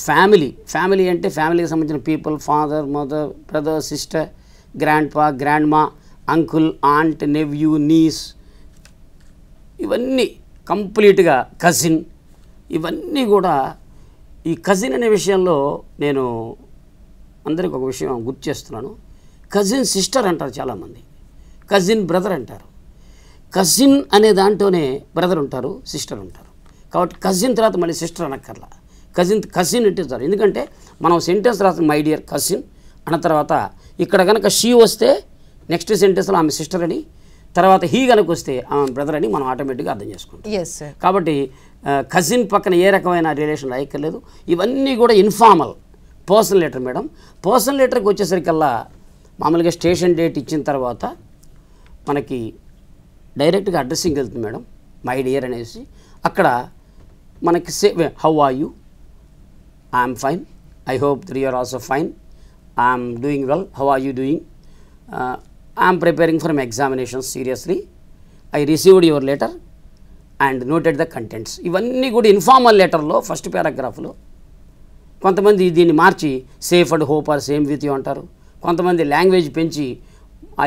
ఫ్యామిలీ అంటే ఫ్యామిలీకి సంబంధించిన people, father, mother, brother, sister, grandpa, grandma, uncle, aunt, nephew, niece, ఇవన్నీ కంప్లీట్గా కజిన్. ఇవన్నీ కూడా ఈ కజిన్ అనే విషయంలో నేను అందరికి ఒక విషయం గుర్తు చేస్తున్నాను. కజిన్ సిస్టర్ అంటారు చాలామంది, కజిన్ బ్రదర్ అంటారు. కజిన్ అనే దాంట్లోనే బ్రదర్ ఉంటారు, సిస్టర్ ఉంటారు. కాబట్టి కజిన్ తర్వాత మళ్ళీ సిస్టర్ అనక్కర్లా, కజిన్ అంటే సార్. ఎందుకంటే మనం సెంటెన్స్ రాస్తాం మై డియర్ కజిన్ అన్న తర్వాత ఇక్కడ కనుక షీ వస్తే నెక్స్ట్ సెంటెన్స్లో ఆమె సిస్టర్ అని, తర్వాత హీ కనుక వస్తే ఆమె బ్రదర్ అని మనం ఆటోమేటిక్గా అర్థం చేసుకుంటాం. కాబట్టి కజిన్ పక్కన ఏ రకమైన రిలేషన్ రాయక్కర్లేదు. ఇవన్నీ కూడా informal personal letter madam. Personal లెటర్కి వచ్చేసరికల్లా మామూలుగా స్టేషన్ డేట్ ఇచ్చిన తర్వాత మనకి డైరెక్ట్గా అడ్రస్సింగ్ వెళ్తుంది మేడం, మై డియర్ అనేసి. అక్కడ మనకి how are you, I'm fine, I hope that you are also fine, I'm doing well, how are you doing, I'm preparing for my examinations seriously, I received your letter and noted the contents. ఇవన్నీ కూడా ఇన్ఫార్మల్ లెటర్లో first పారాగ్రాఫ్లో. కొంతమంది దీన్ని మార్చి safe and hope are same with you అంటారు. కొంతమంది లాంగ్వేజ్ పెంచి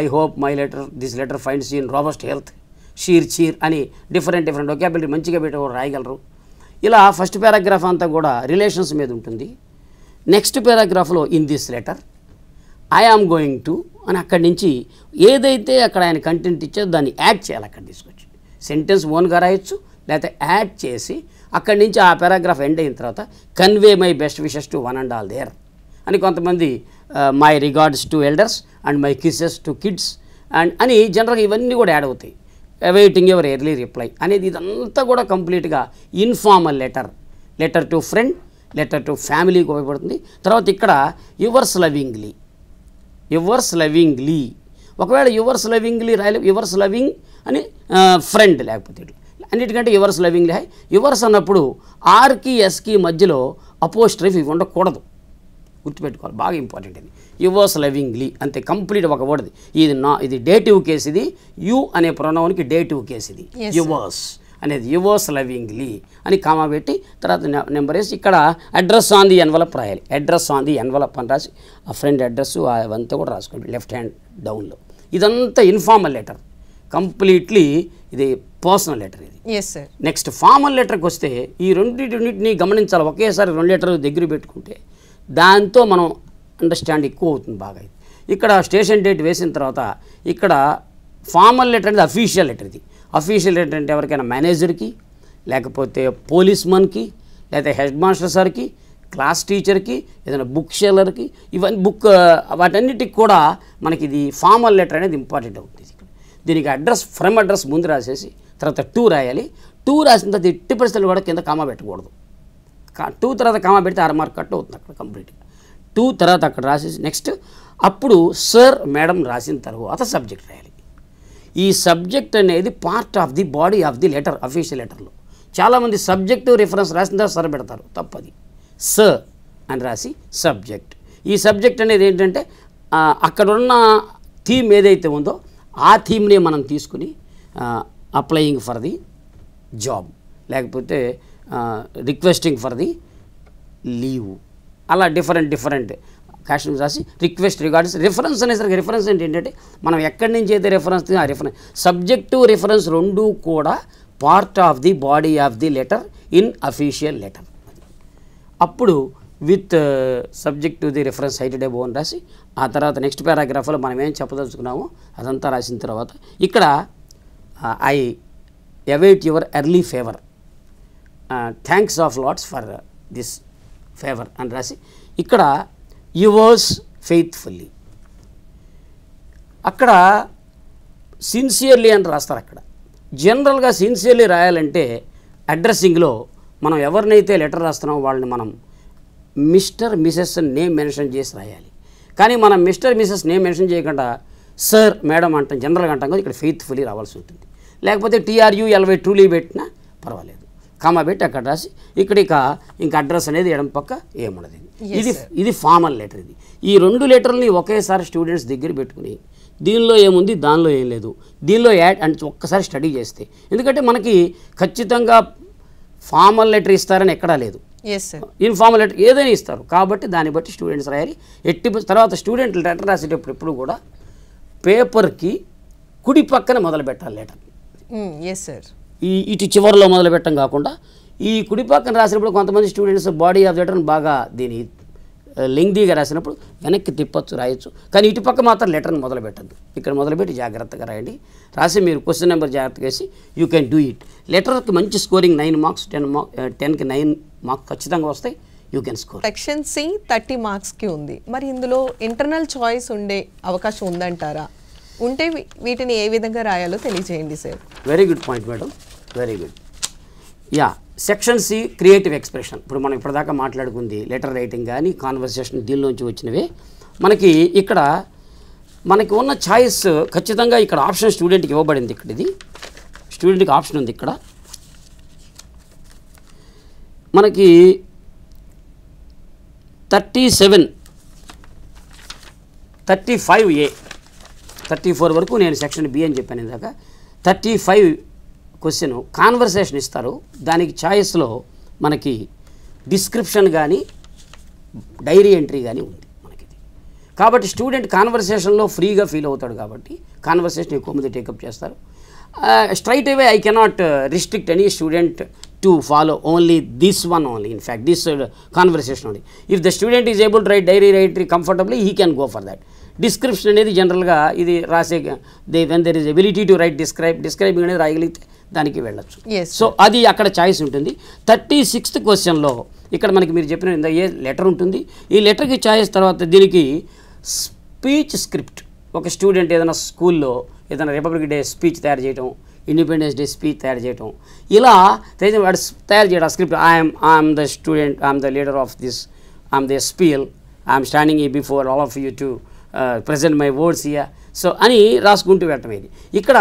I hope my letter this letter finds in robust health, cheer అని డిఫరెంట్ వొకాబులరీ మంచిగా పెట్టి రాయగలరు. ఇలా ఫస్ట్ పారాగ్రాఫ్ అంతా కూడా రిలేషన్స్ మీద ఉంటుంది. నెక్స్ట్ పారాగ్రాఫ్లో in this letter I am going to అని అక్కడి నుంచి ఏదైతే అక్కడ ఆయన కంటెంట్ ఇచ్చారో దాన్ని యాడ్ చేయాలి. అక్కడ తీసుకొచ్చి సెంటెన్స్ ఓన్గా రాయొచ్చు, లేకపోతే యాడ్ చేసి అక్కడి నుంచి ఆ పారాగ్రాఫ్ ఎండ్ అయిన తర్వాత convey my best wishes to one and all there అని, కొంతమంది my regards to elders and my kisses to kids and అని జనరల్గా ఇవన్నీ కూడా యాడ్ అవుతాయి. అవైటింగ్ యువర్ ఎర్లీ రిప్లై అనేది ఇదంతా కూడా కంప్లీట్గా informal letter to friend, letter to ఫ్యామిలీకి ఉపయోగపడుతుంది. తర్వాత ఇక్కడ యువర్స్ లవింగ్లీ ఒకవేళ యువర్స్ లవింగ్లీ రాయలే, యువర్స్ లవింగ్ అని ఫ్రెండ్, లేకపోతే అన్నిటికంటే యువర్స్ లవింగ్లీ హై. యువర్స్ అన్నప్పుడు ఆర్కి ఎస్కి మధ్యలో అపోస్ట్రఫీ ఇవి ఉండకూడదు, గుర్తుపెట్టుకోవాలి, బాగా ఇంపార్టెంట్ ఇది. యువర్స్ లవింగ్లీ అంతే, కంప్లీట్ ఒక వర్డ్. ఇది డేటివ్ కేసు, ఇది యూ అనే ప్రొనౌన్కి డేటివ్ కేసు ఇది యువర్స్. అనేది యువర్స్ లవింగ్లీ అని కామా పెట్టి తర్వాత నెంబర్ వేసి ఇక్కడ అడ్రస్ ఆన్ ది ఎన్వలప్ రాయాలి. అడ్రస్ ఆన్ ది ఎన్వలప్ అని రాసి ఆ ఫ్రెండ్ అడ్రస్ అవంతా కూడా రాసుకోండి లెఫ్ట్ హ్యాండ్ డౌన్లో. ఇదంతా ఇన్ఫార్మల్ లెటర్, కంప్లీట్లీ ఇది పర్సనల్ లెటర్ ఇది. నెక్స్ట్ ఫార్మల్ లెటర్కి వస్తే ఈ రెండింటిని గమనించాలి. ఒకేసారి 2 లెటర్లు దగ్గర పెట్టుకుంటే దాంతో మనం అండర్స్టాండ్ ఎక్కువ అవుతుంది బాగా. ఇక్కడ స్టేషన్ డేట్ వేసిన తర్వాత ఇక్కడ ఫార్మల్ లెటర్ అనేది అఫీషియల్ లెటర్. ఇది అఫీషియల్ లెటర్ అంటే ఎవరికైనా మేనేజర్కి, లేకపోతే పోలీస్మన్కి, లేకపోతే హెడ్ మాస్టర్ సార్కి, క్లాస్ టీచర్కి, ఏదైనా బుక్ షెల్లర్కి, ఇవన్నీ వాటన్నిటికి కూడా మనకి ఇది ఫార్మల్ లెటర్ అనేది ఇంపార్టెంట్ అవుతుంది. దీనికి అడ్రస్ ఫ్రమ్ అడ్రస్ ముందు రాసేసి తర్వాత 2 రాయాలి. 2 రాసిన తర్వాత 80% కూడా కింద కామా పెట్టకూడదు. 2 తర్వాత కామా పెడితే 6 మార్క్ కట్ అవుతుంది అక్కడ కంప్లీట్గా. 2 తర్వాత అక్కడ రాసేసి నెక్స్ట్ అప్పుడు సర్ మేడం రాసిన తర్వాత సబ్జెక్ట్ రాయాలి. ఈ సబ్జెక్ట్ అనేది part of the body of the letter. Official లెటర్లో చాలామంది సబ్జెక్టు రిఫరెన్స్ రాసిన తర్వాత సర్ పెడతారు, తప్పది. సర్ అని రాసి సబ్జెక్ట్. ఈ సబ్జెక్ట్ అనేది ఏంటంటే అక్కడున్న థీమ్ ఏదైతే ఉందో ఆ థీమ్ని మనం తీసుకుని అప్లయింగ్ ఫర్ ది జాబ్, లేకపోతే రిక్వెస్టింగ్ ఫర్ ది లీవ్, అలా డిఫరెంట్ క్యాషన్ రాసి రిక్వెస్ట్ రిగార్డ్స్ రిఫరెన్స్ అనేసరికి రిఫరెన్స్ ఏంటంటే మనం ఎక్కడి నుంచి అయితే రిఫరెన్స్ ఆ రిఫరెన్స్ సబ్జెక్టు రిఫరెన్స్ 2 కూడా part of the body of the letter in official letter. అప్పుడు with subject to the reference cited above అని రాసి ఆ తర్వాత నెక్స్ట్ పారాగ్రాఫ్లో మనం ఏం చెప్పదలుచుకున్నామో అదంతా రాసిన తర్వాత ఇక్కడ I await your early favour, thanks of lots for this favour అని రాసి ఇక్కడ యువర్స్ ఫెయిత్ఫుల్లీ. అక్కడ సిన్సియర్లీ అని రాస్తారు. అక్కడ జనరల్గా సిన్సియర్లీ రాయాలంటే అడ్రస్సింగ్లో మనం ఎవరినైతే లెటర్ రాస్తున్నామో వాళ్ళని మనం మిస్టర్ మిసెస్ నేమ్ మెన్షన్ చేసి రాయాలి. కానీ మనం మిస్టర్ మిసెస్ నేమ్ మెన్షన్ చేయకుండా సర్ మేడం అంటాం, జనరల్గా అంటాం కదా, ఇక్కడ ఫెయిత్ఫుల్లీ రావాల్సి ఉంటుంది. లేకపోతే TRULY ట్రూలీ పెట్టినా పర్వాలేదు, కామా పెట్టి అక్కడ రాసి ఇక్కడ ఇంకా అడ్రస్ అనేది ఎడం పక్క ఏమున్నది. ఇది ఫార్మల్ లెటర్. ఇది ఈ 2 లెటర్ని ఒకేసారి స్టూడెంట్స్ దగ్గర పెట్టుకుని దీనిలో ఏముంది దానిలో ఏం లేదు, దీనిలో యాడ్ అని ఒక్కసారి స్టడీ చేస్తే, ఎందుకంటే మనకి ఖచ్చితంగా ఫార్మల్ లెటర్ ఇస్తారని ఎక్కడా లేదు, ఇన్ఫార్మల్ లెటర్ ఏదైనా ఇస్తారు. కాబట్టి దాన్ని బట్టి స్టూడెంట్స్ రాయాలి. తర్వాత స్టూడెంట్ లెటర్ రాసేటప్పుడు ఎప్పుడు కూడా పేపర్కి కుడి పక్కన మొదలు పెట్టాలి లెటర్. ఇటు చివరిలో మొదలు పెట్టడం కాకుండా ఈ కుడి పక్కన రాసినప్పుడు కొంతమంది స్టూడెంట్స్ బాడీ ఆఫ్ లెటర్ బాగా దీని లెంగ్దీగా రాసినప్పుడు వెనక్కి తిప్పచ్చు, రాయొచ్చు. కానీ ఇటు పక్క మాత్రం లెటర్ని మొదలు పెట్టద్దు, ఇక్కడ మొదలుపెట్టి జాగ్రత్తగా రాయండి. రాసి మీరు క్వశ్చన్ నెంబర్ జాగ్రత్తగా వేసి యూ కెన్ డూ ఇట్. లెటర్కి మంచి స్కోరింగ్ 9 మార్క్స్ 10కి 9 మార్క్స్ ఖచ్చితంగా వస్తాయి. You can score. Section C 30 మార్క్స్కి ఉంది. మరి ఇందులో ఇంటర్నల్ చాయిస్ ఉండే అవకాశం ఉందంటారా? ఉంటే వీటిని ఏ విధంగా రాయాలో తెలియజేయండి sir. Very good point madam, very good. Yeah, section C creative expression. ఇప్పుడు మనం ఇప్పటిదాకా మాట్లాడుకుంది లెటర్ రైటింగ్ కానీ కాన్వర్సేషన్ దీనిలోంచి వచ్చినవి. మనకి ఇక్కడ మనకి ఉన్న చాయిస్ ఖచ్చితంగా ఇక్కడ ఆప్షన్ స్టూడెంట్కి ఇవ్వబడింది. ఇక్కడ ఇది స్టూడెంట్కి ఆప్షన్ ఉంది. ఇక్కడ మనకి 37, 35A, 34 వరకు నేను సెక్షన్ బి అని చెప్పాను ఇందాక. 35 క్వశ్చన్ కాన్వర్సేషన్ ఇస్తారు. దానికి ఛాయిస్లో మనకి డిస్క్రిప్షన్ కానీ డైరీ ఎంట్రీ కానీ ఉంది మనకి. కాబట్టి స్టూడెంట్ కాన్వర్సేషన్లో ఫ్రీగా ఫీల్ అవుతాడు కాబట్టి కాన్వర్సేషన్ ఎక్కువ మంది టేకప్ చేస్తారు. Straight away I cannot restrict any student to follow only this one only, in fact this conversation only. If the student is able to write diary entry comfortably, he can go for that. Description అనేది జనరల్గా ఇది రాసే when there is ability to write describing అనేది రాయగలిగితే దానికి వెళ్ళచ్చు. So అది అక్కడ choice ఉంటుంది. 36th క్వశ్చన్లో ఇక్కడ మనకి మీరు చెప్పిన ఏ లెటర్ ఉంటుంది. ఈ లెటర్కి చాయిస్ తర్వాత దీనికి స్పీచ్ స్క్రిప్ట్. ఒక స్టూడెంట్ ఏదైనా స్కూల్లో ఏదైనా రిపబ్లిక్ డే స్పీచ్ తయారు చేయడం, ఇండిపెండెన్స్ డే స్పీచ్ తయారు చేయటం, ఇలా వాడు తయారు చేయడం script. I'm the student, I'm the leader of this, I'm the spill, I'm standing before all of you to present my words here. So అని రాసుకుంటూ వెళ్ళటం. ఇది ఇక్కడ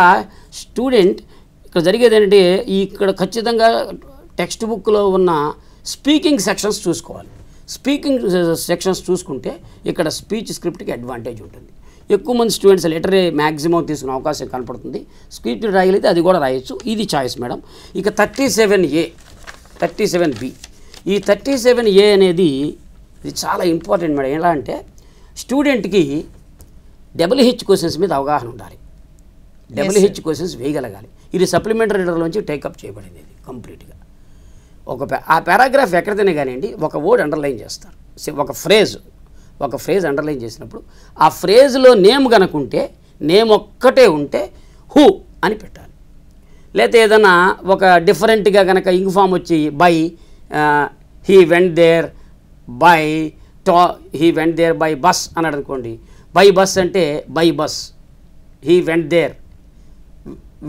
స్టూడెంట్ ఇక్కడ జరిగేది ఏంటంటే ఇక్కడ ఖచ్చితంగా టెక్స్ట్ బుక్లో ఉన్న స్పీకింగ్ సెక్షన్స్ చూసుకోవాలి. స్పీకింగ్ సెక్షన్స్ చూసుకుంటే ఇక్కడ స్పీచ్ స్క్రిప్ట్కి అడ్వాంటేజ్ ఉంటుంది. ఎక్కువ మంది స్టూడెంట్స్ లెటరే మ్యాక్సిమం తీసుకునే అవకాశం కనపడుతుంది. స్క్రిప్ట్ రాయగలిగితే అది కూడా రాయొచ్చు. ఇది చాయిస్ మేడం. ఇక 37A 37B. ఈ 37A అనేది ఇది చాలా ఇంపార్టెంట్ మేడం. ఎలా అంటే స్టూడెంట్కి WH క్వశ్చన్స్ మీద అవగాహన ఉండాలి. WH క్వశ్చన్స్ వేయగలగాలి. ఇది సప్లిమెంటరీ రీడర్లోంచి టేకప్ చేయబడింది. ఇది కంప్లీట్గా ఆ పారాగ్రాఫ్ ఎక్కడితేనే కానివ్వండి ఒక వర్డ్ అండర్లైన్ చేస్తారు. ఒక ఫ్రేజ్ అండర్లైన్ చేసినప్పుడు ఆ ఫ్రేజ్లో నేమ్ కనుకుంటే నేమ్ ఒక్కటే ఉంటే హూ అని పెట్టాలి. లేకపోతే ఏదైనా ఒక డిఫరెంట్గా కనుక ఇంగ్ ఫామ్ వచ్చి by he went there by bus అన్నాడు అనుకోండి. బై బస్ అంటే by bus, he went there,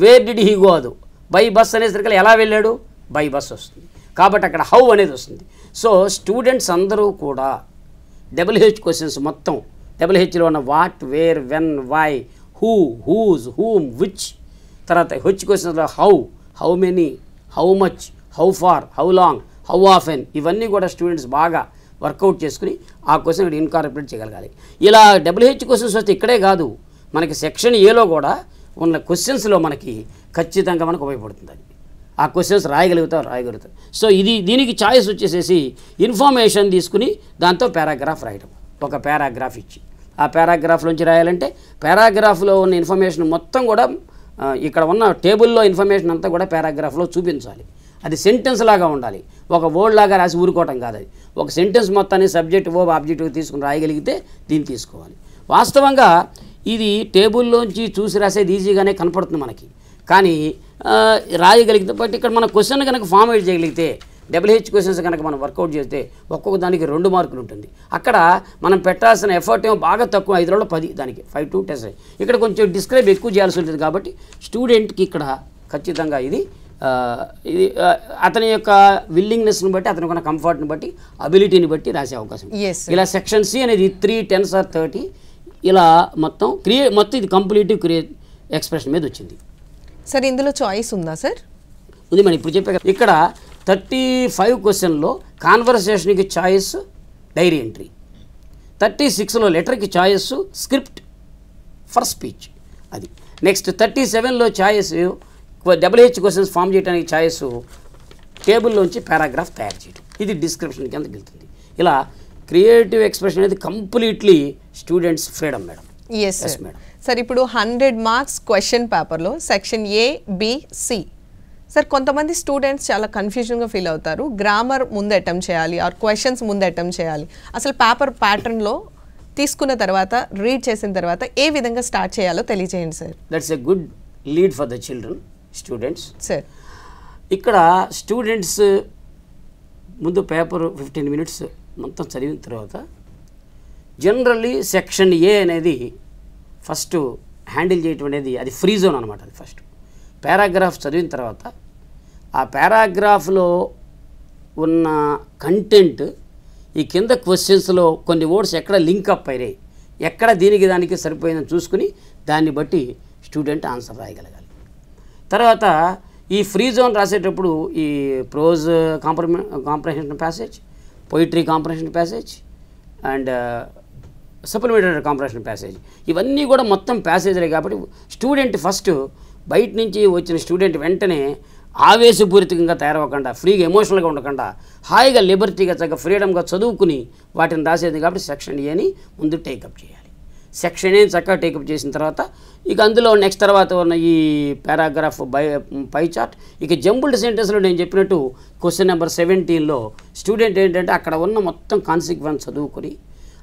where did he go అది బై బస్ అనేసరికి ఎలా వెళ్ళాడు, బై బస్ వస్తుంది. కాబట్టి అక్కడ హౌ అనేది వస్తుంది. సో స్టూడెంట్స్ అందరూ కూడా WH క్వశ్చన్స్ మొత్తం WHలో ఉన్న what, where, when, why, who, whose, whom, which, తర్వాత H క్వశ్చన్స్లో how many, how much, how far, how long, how often, ఇవన్నీ కూడా స్టూడెంట్స్ బాగా వర్కౌట్ చేసుకుని ఆ క్వశ్చన్ ఇక్కడ ఇన్కార్పొరేట్ చేయగలగాలి. ఇలా WH క్వశ్చన్స్ వస్తే ఇక్కడే కాదు, మనకి సెక్షన్ ఏలో కూడా ఉన్న క్వశ్చన్స్లో మనకి ఖచ్చితంగా మనకు ఉపయోగపడుతుంది. అది ఆ క్వశ్చన్స్ రాయగలుగుతారు. సో దీనికి చాయిస్ వచ్చేసేసి ఇన్ఫర్మేషన్ తీసుకుని దాంతో పారాగ్రాఫ్ రాయడం. ఒక పారాగ్రాఫ్ ఇచ్చి ఆ పారాగ్రాఫ్లోంచి రాయాలంటే పారాగ్రాఫ్లో ఉన్న ఇన్ఫర్మేషన్ మొత్తం కూడా ఇక్కడ ఉన్న టేబుల్లో ఇన్ఫర్మేషన్ అంతా కూడా పారాగ్రాఫ్లో చూపించాలి. అది సెంటెన్స్ లాగా ఉండాలి. ఒక వర్డ్ లాగా రాసి ఊరుకోవటం కాదు. అది ఒక సెంటెన్స్ మొత్తాన్ని సబ్జెక్ట్ వర్బ్ ఆబ్జెక్టివ్ తీసుకుని రాయగలిగితే దీన్ని తీసుకోవాలి. వాస్తవంగా ఇది టేబుల్లోంచి చూసి రాసేది ఈజీగానే కనపడుతుంది మనకి, కానీ రాయగలిగితే బట్ ఇక్కడ మన క్వశ్చన్ కనుక ఫార్మేట్ చేయగలిగితే WH క్వశ్చన్స్ కనుక మనం వర్కౌట్ చేస్తే ఒక్కొక్క దానికి 2 మార్కులు ఉంటుంది. అక్కడ మనం పెట్టాల్సిన ఎఫర్ట్ ఏమో బాగా తక్కువ, 5లో 10, దానికి 5 to 10. ఇక్కడ కొంచెం డిస్క్రైబ్ ఎక్కువ చేయాల్సి ఉంటుంది. కాబట్టి స్టూడెంట్కి ఇక్కడ ఖచ్చితంగా ఇది అతని యొక్క విల్లింగ్నెస్ని బట్టి, అతనికి ఉన్న కంఫర్ట్ని బట్టి, అబిలిటీని బట్టి రాసే అవకాశం. ఇలా సెక్షన్ C అనేది 3, 10 or 30 ఇలా మొత్తం ఇది కంప్లీట్ క్రియేట్ ఎక్స్ప్రెషన్ మీద వచ్చింది. సార్ ఇందులో చాయిస్ ఉందా సార్? ఉంది మనం ఇప్పుడు చెప్పే. ఇక్కడ 35 క్వశ్చన్లో కాన్వర్సేషన్కి చాయిస్ డైరీ ఎంట్రీ, 36లో లెటర్కి చాయిస్ స్క్రిప్ట్ ఫర్ స్పీచ్. అది నెక్స్ట్ 37లో చాయిస్ WH క్వశ్చన్స్ ఫామ్ చేయడానికి చాయిస్ టేబుల్లోంచి పారాగ్రాఫ్ తయారు చేయడం. ఇది డిస్క్రిప్షన్ కింద వెళ్తుంది. ఇలా క్రియేటివ్ ఎక్స్ప్రెషన్ అనేది completely students freedom madam. Yes madam. Sir ఇప్పుడు 100 marks question paper section A-B-C sir కొంతమంది స్టూడెంట్స్ చాలా కన్ఫ్యూజన్గా ఫీల్ అవుతారు. గ్రామర్ ముందు అటెంప్ట్ చేయాలి ఆర్ క్వశ్చన్స్ ముందు అటెంప్ట్ చేయాలి. అసలు పేపర్ ప్యాటర్న్లో తీసుకున్న తర్వాత రీడ్ చేసిన తర్వాత ఏ విధంగా స్టార్ట్ చేయాలో తెలియజేయండి sir. That's a good lead for the children students. Sir ఇక్కడ స్టూడెంట్స్ ముందు పేపర్ 15 minutes మొత్తం చదివిన తర్వాత జనరల్లీ సెక్షన్ A అనేది ఫస్ట్ హ్యాండిల్ చేయటం అనేది అది ఫ్రీ జోన్ అనమాట. అది ఫస్ట్ పారాగ్రాఫ్ చదివిన తర్వాత ఆ పారాగ్రాఫ్లో ఉన్న కంటెంట్ ఈ కింద క్వశ్చన్స్లో కొన్ని వర్డ్స్ ఎక్కడ లింక్ అప్ అయినాయి, ఎక్కడ దానికి సరిపోయిందని చూసుకుని దాన్ని బట్టి స్టూడెంట్ ఆన్సర్ రాయగలగాలి. తర్వాత ఈ ఫ్రీ జోన్ రాసేటప్పుడు ఈ prose comprehension passage, poetry comprehension passage and supplementary comprehension passage ఇవన్నీ కూడా మొత్తం ప్యాసేజ్లే. కాబట్టి స్టూడెంట్ ఫస్ట్ బయట నుంచి వచ్చిన స్టూడెంట్ వెంటనే ఆవేశపూరితంగా తయారవ్వకుండా, ఫ్రీగా ఎమోషనల్గా ఉండకుండా, హాయిగా లిబర్టీగా చక్కగా ఫ్రీడమ్గా చదువుకుని వాటిని రాసేది. కాబట్టి సెక్షన్ Aని ముందు టేకప్ చేయాలి. సెక్షన్ A చక్కగా టేకప్ చేసిన తర్వాత ఇక అందులో నెక్స్ట్ తర్వాత ఉన్న ఈ పారాగ్రాఫ్ పై చార్ట్. ఇక జంబుల్డ్ సెంటెన్స్లో నేను చెప్పినట్టు క్వశ్చన్ నెంబర్ 17లో స్టూడెంట్ ఏంటంటే అక్కడ ఉన్న మొత్తం కాన్సిక్వెన్స్ చదువుకొని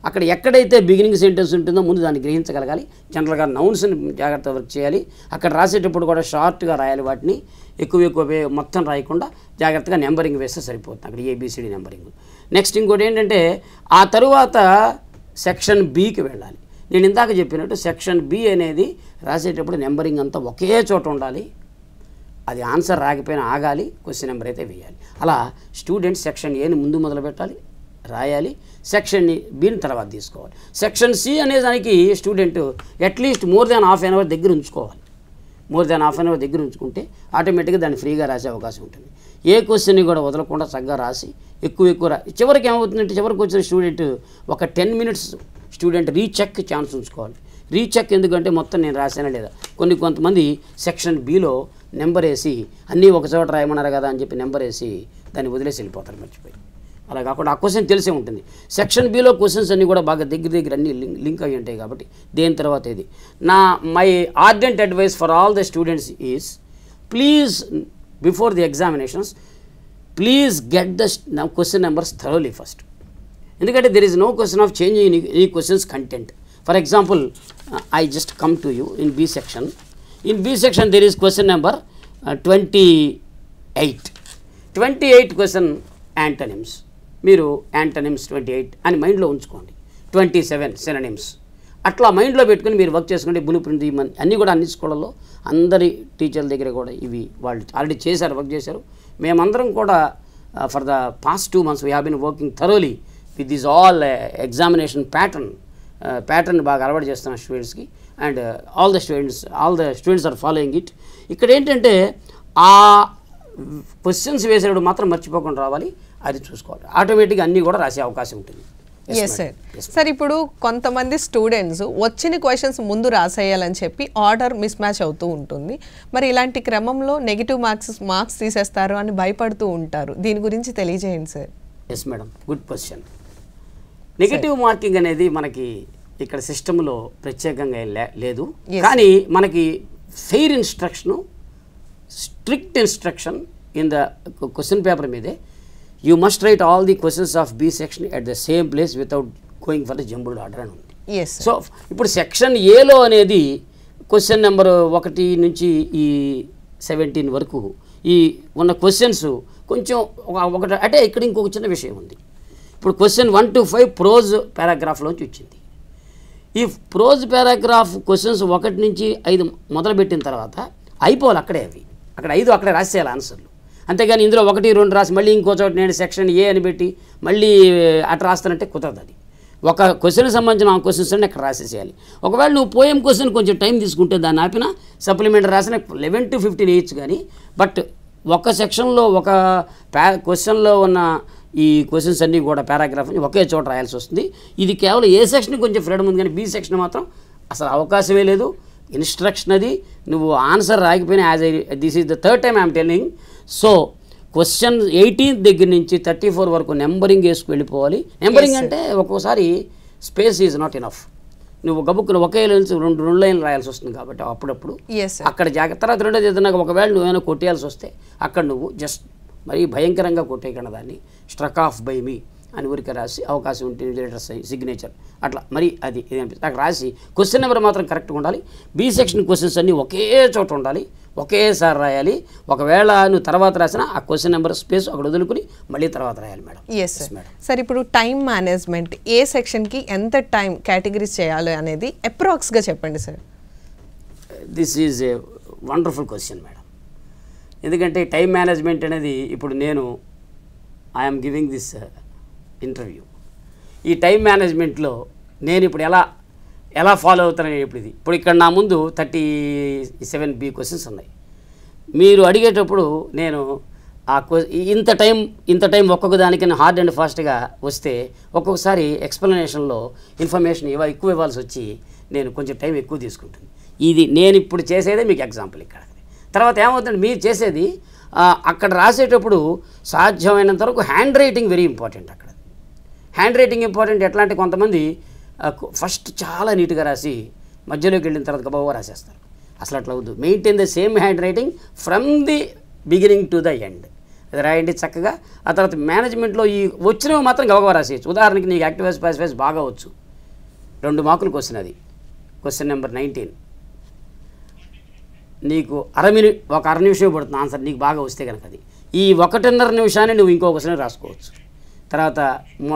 అక్కడ ఎక్కడైతే బిగినింగ్ సెంటెన్స్ ఉంటుందో ముందు దాన్ని గ్రహించగలగాలి. జనరల్గా నౌన్స్ని జాగ్రత్త వర్క్ చేయాలి. అక్కడ రాసేటప్పుడు కూడా షార్ట్గా రాయాలి. వాటిని ఎక్కువ మొత్తం రాయకుండా జాగ్రత్తగా నెంబరింగ్ వేస్తే సరిపోతుంది. అక్కడ ABCD నెంబరింగ్. నెక్స్ట్ ఇంకోటి ఏంటంటే ఆ తరువాత సెక్షన్ Bకి వెళ్ళాలి. నేను ఇందాక చెప్పినట్టు సెక్షన్ B అనేది రాసేటప్పుడు నెంబరింగ్ అంతా ఒకే చోట ఉండాలి. అది ఆన్సర్ రాకపోయినా ఆగాలి, క్వశ్చన్ నెంబర్ అయితే వేయాలి. అలా స్టూడెంట్ సెక్షన్ Aని ముందు మొదలు పెట్టాలి, రాయాలి. సెక్షన్ Bని తర్వాత తీసుకోవాలి. సెక్షన్ C అనే దానికి student at least more than half an hour దగ్గర ఉంచుకోవాలి. More than half an hour దగ్గర ఉంచుకుంటే ఆటోమేటిక్గా దాన్ని ఫ్రీగా రాసే అవకాశం ఉంటుంది. ఏ క్వశ్చన్ని కూడా వదలకుండా చక్కగా రాసి ఎక్కువ చివరికి ఏమవుతుందంటే చివరికి వచ్చిన స్టూడెంట్ ఒక 10 minutes స్టూడెంట్ రీచెక్ ఛాన్స్ ఉంచుకోవాలి. రీచెక్ ఎందుకంటే మొత్తం నేను రాశానా లేదా. కొంతమంది సెక్షన్ బిలో నెంబర్ వేసి అన్నీ ఒక చోట రాయమన్నారు కదా అని చెప్పి నెంబర్ వేసి దాన్ని వదిలేసి వెళ్ళిపోతారు మర్చిపోయి. అలా కాకుండా ఆ క్వశ్చన్ తెలిసే ఉంటుంది. సెక్షన్ బిలో క్వశ్చన్స్ అన్నీ కూడా బాగా దగ్గర అన్నీ లింక్ అయ్యి ఉంటాయి కాబట్టి దేని తర్వాత ఇది. My ardent advice for all the students is please before the examinations please get the question numbers thoroughly first. ఎందుకంటే there is no question of changing ఈ questions content. For example I just come to you in B section. In B section there is question number 28 question antonyms. మీరు antonyms 28 అని మైండ్లో ఉంచుకోండి. 27 synonyms. అట్లా మైండ్లో పెట్టుకుని మీరు వర్క్ చేసుకుంటే బ్లూ ప్రింట్ అన్నీ కూడా అన్ని స్కూళ్ళల్లో అందరి టీచర్ల దగ్గర కూడా ఇవి వాళ్ళు ఆల్రెడీ చేశారు, వర్క్ చేశారు. మేమందరం కూడా for the past 2 months we have been working thoroughly with this all examination pattern బాగా అలవాటు చేస్తున్నాం స్టూడెంట్స్కి. And all the students are following it. ఇక్కడ ఏంటంటే ఆ క్వశ్చన్స్ వేసేటప్పుడు మాత్రం మర్చిపోకుండా రావాలి, అది చూసుకోవాలి. ఆటోమేటిక్గా అన్నీ కూడా రాసే అవకాశం ఉంటుంది. Yes sir. సార్ ఇప్పుడు కొంతమంది స్టూడెంట్స్ వచ్చిన క్వశ్చన్స్ ముందు రాసేయాలని చెప్పి ఆర్డర్ మిస్ మ్యాచ్ అవుతూ ఉంటుంది. మరి ఇలాంటి క్రమంలో నెగిటివ్ మార్క్స్ తీసేస్తారు అని భయపడుతూ ఉంటారు. దీని గురించి తెలియజేయండి sir. Yes madam, good question. Negative marking అనేది మనకి ఇక్కడ సిస్టంలో ప్రత్యేకంగా లేదు. కానీ మనకి fair instruction, strict instruction in the question paper మీదే you must write all the questions of B section at the same place without going for the jumbled order అని ఉంది. సో ఇప్పుడు సెక్షన్ ఏలో అనేది క్వశ్చన్ నెంబర్ 1 నుంచి ఈ 17 వరకు ఈ ఉన్న క్వశ్చన్స్ కొంచెం ఒకటి అంటే ఇక్కడ ఇంకొక చిన్న విషయం ఉంది. ఇప్పుడు క్వశ్చన్ 1 to 5 ప్రోజ్ పారాగ్రాఫ్లోంచి వచ్చింది. ఈ ప్రోజ్ పారాగ్రాఫ్ క్వశ్చన్స్ 1 నుంచి 5 మొదలుపెట్టిన తర్వాత అయిపోవాలి అక్కడే. అక్కడ 5 అక్కడే రాసేయాలి ఆన్సర్లు. అంతేగాని ఇందులో 1, 2 రాసి మళ్ళీ ఇంకో చోట నేను సెక్షన్ ఏ అని పెట్టి మళ్ళీ అట్లా రాస్తానంటే కుదరదు. అది ఒక క్వశ్చన్కి సంబంధించిన ఆ క్వశ్చన్స్ అన్నీ అక్కడ రాసేసేయాలి. ఒకవేళ నువ్వు పోయం క్వశ్చన్ కొంచెం టైం తీసుకుంటే దాన్ని ఆపిన సప్లిమెంటరీ రాసిన 11 to 15 వేయచ్చు. కానీ బట్ ఒక సెక్షన్లో ఒక క్వశ్చన్లో ఉన్న ఈ క్వశ్చన్స్ అన్నీ కూడా పారాగ్రాఫ్ ఒకే చోట రాయాల్సి వస్తుంది. ఇది కేవలం ఏ సెక్షన్కి కొంచెం ఫ్రీడమ్ ఉంది, కానీ బి సెక్షన్ మాత్రం అసలు అవకాశమే లేదు. ఇన్స్ట్రక్షన్ అది నువ్వు ఆన్సర్ రాకపోయినా this is the third time I'm telling. So question 18 దగ్గర నుంచి 34 వరకు నెంబరింగ్ వేసుకు వెళ్ళిపోవాలి. నెంబరింగ్ అంటే ఒక్కోసారి స్పేస్ ఈజ్ నాట్ ఇనఫ్. నువ్వు గబుక్కులు ఒకే లైన్స్ రెండు లైన్లు రాయాల్సి వస్తుంది కాబట్టి అప్పుడప్పుడు అక్కడ జాగ్రత్త. తర్వాత రెండోది ఏదైనా ఒకవేళ నువ్వేమైనా కొట్టేయాల్సి వస్తే అక్కడ నువ్వు జస్ట్ మరీ భయంకరంగా కొట్టేయకుండా దాన్ని స్ట్రక్ ఆఫ్ బై మీ అని ఊరికే రాసి అవకాశం ఉంటుంది లెటర్ సిగ్నేచర్ అట్లా మరి అది ఏదనిపిస్తుంది అక్కడ రాసి క్వశ్చన్ నెంబర్ మాత్రం కరెక్ట్గా ఉండాలి. బి సెక్షన్ క్వశ్చన్స్ అన్నీ ఒకే చోట ఉండాలి, ఒకేసారి రాయాలి. ఒకవేళ నువ్వు తర్వాత రాసినా ఆ క్వశ్చన్ నెంబర్ స్పేస్ అక్కడ వదులుకుని మళ్ళీ తర్వాత రాయాలి మేడం. Yes madam. సార్ ఇప్పుడు టైం మేనేజ్మెంట్ ఏ సెక్షన్కి ఎంత టైం కేటగిరీస్ చేయాలి అనేది అప్రాక్స్గా చెప్పండి sir. This is a wonderful question madam. ఎందుకంటే టైం మేనేజ్మెంట్ అనేది ఇప్పుడు నేను ఐఎమ్ గివింగ్ దిస్ ఇంటర్వ్యూ. ఈ టైం మేనేజ్మెంట్లో నేను ఇప్పుడు ఎలా ఫాలో అవుతానని ఇప్పుడు ఇక్కడ నా ముందు 37B క్వశ్చన్స్ ఉన్నాయి. మీరు అడిగేటప్పుడు నేను ఇంత టైం ఒక్కొక్క దానికి హార్డ్ అండ్ ఫాస్ట్గా వస్తే ఒక్కొక్కసారి ఎక్స్ప్లెనేషన్లో ఇన్ఫర్మేషన్ ఎక్కువ ఇవ్వాల్సి వచ్చి నేను కొంచెం టైం ఎక్కువ తీసుకుంటుంది. ఇది నేను ఇప్పుడు చేసేదే మీకు ఎగ్జాంపుల్. ఇక్కడ తర్వాత ఏమవుతుంది, మీరు చేసేది అక్కడ రాసేటప్పుడు సాధ్యమైనంత వరకు హ్యాండ్ రైటింగ్ వెరీ ఇంపార్టెంట్. అక్కడ హ్యాండ్ రైటింగ్ ఇంపార్టెంట్. ఎట్లా అంటే కొంతమంది ఫస్ట్ చాలా నీట్గా రాసి మధ్యలోకి వెళ్ళిన తర్వాత గబగబా రాసేస్తారు. అసలు అట్లా వద్దు. Maintain the same hand writing from the beginning to the end. అది రాయండి చక్కగా. ఆ తర్వాత మేనేజ్మెంట్లో ఈ వచ్చినవి మాత్రం గబగబా రాసేయచ్చు. ఉదాహరణకి నీకు యాక్టివ్ వాయిస్ పాసివ్ వాయిస్ బాగా వచ్చు, 2 మార్కులు క్వశ్చన్. అది క్వశ్చన్ నెంబర్ 19. నీకు ఒక అర నిమిషం పడుతుంది ఆన్సర్ నీకు బాగా వస్తే కనుక. అది ఈ 1.5 నిమిషాన్ని నువ్వు ఇంకో క్వశ్చన్ రాసుకోవచ్చు. తర్వాత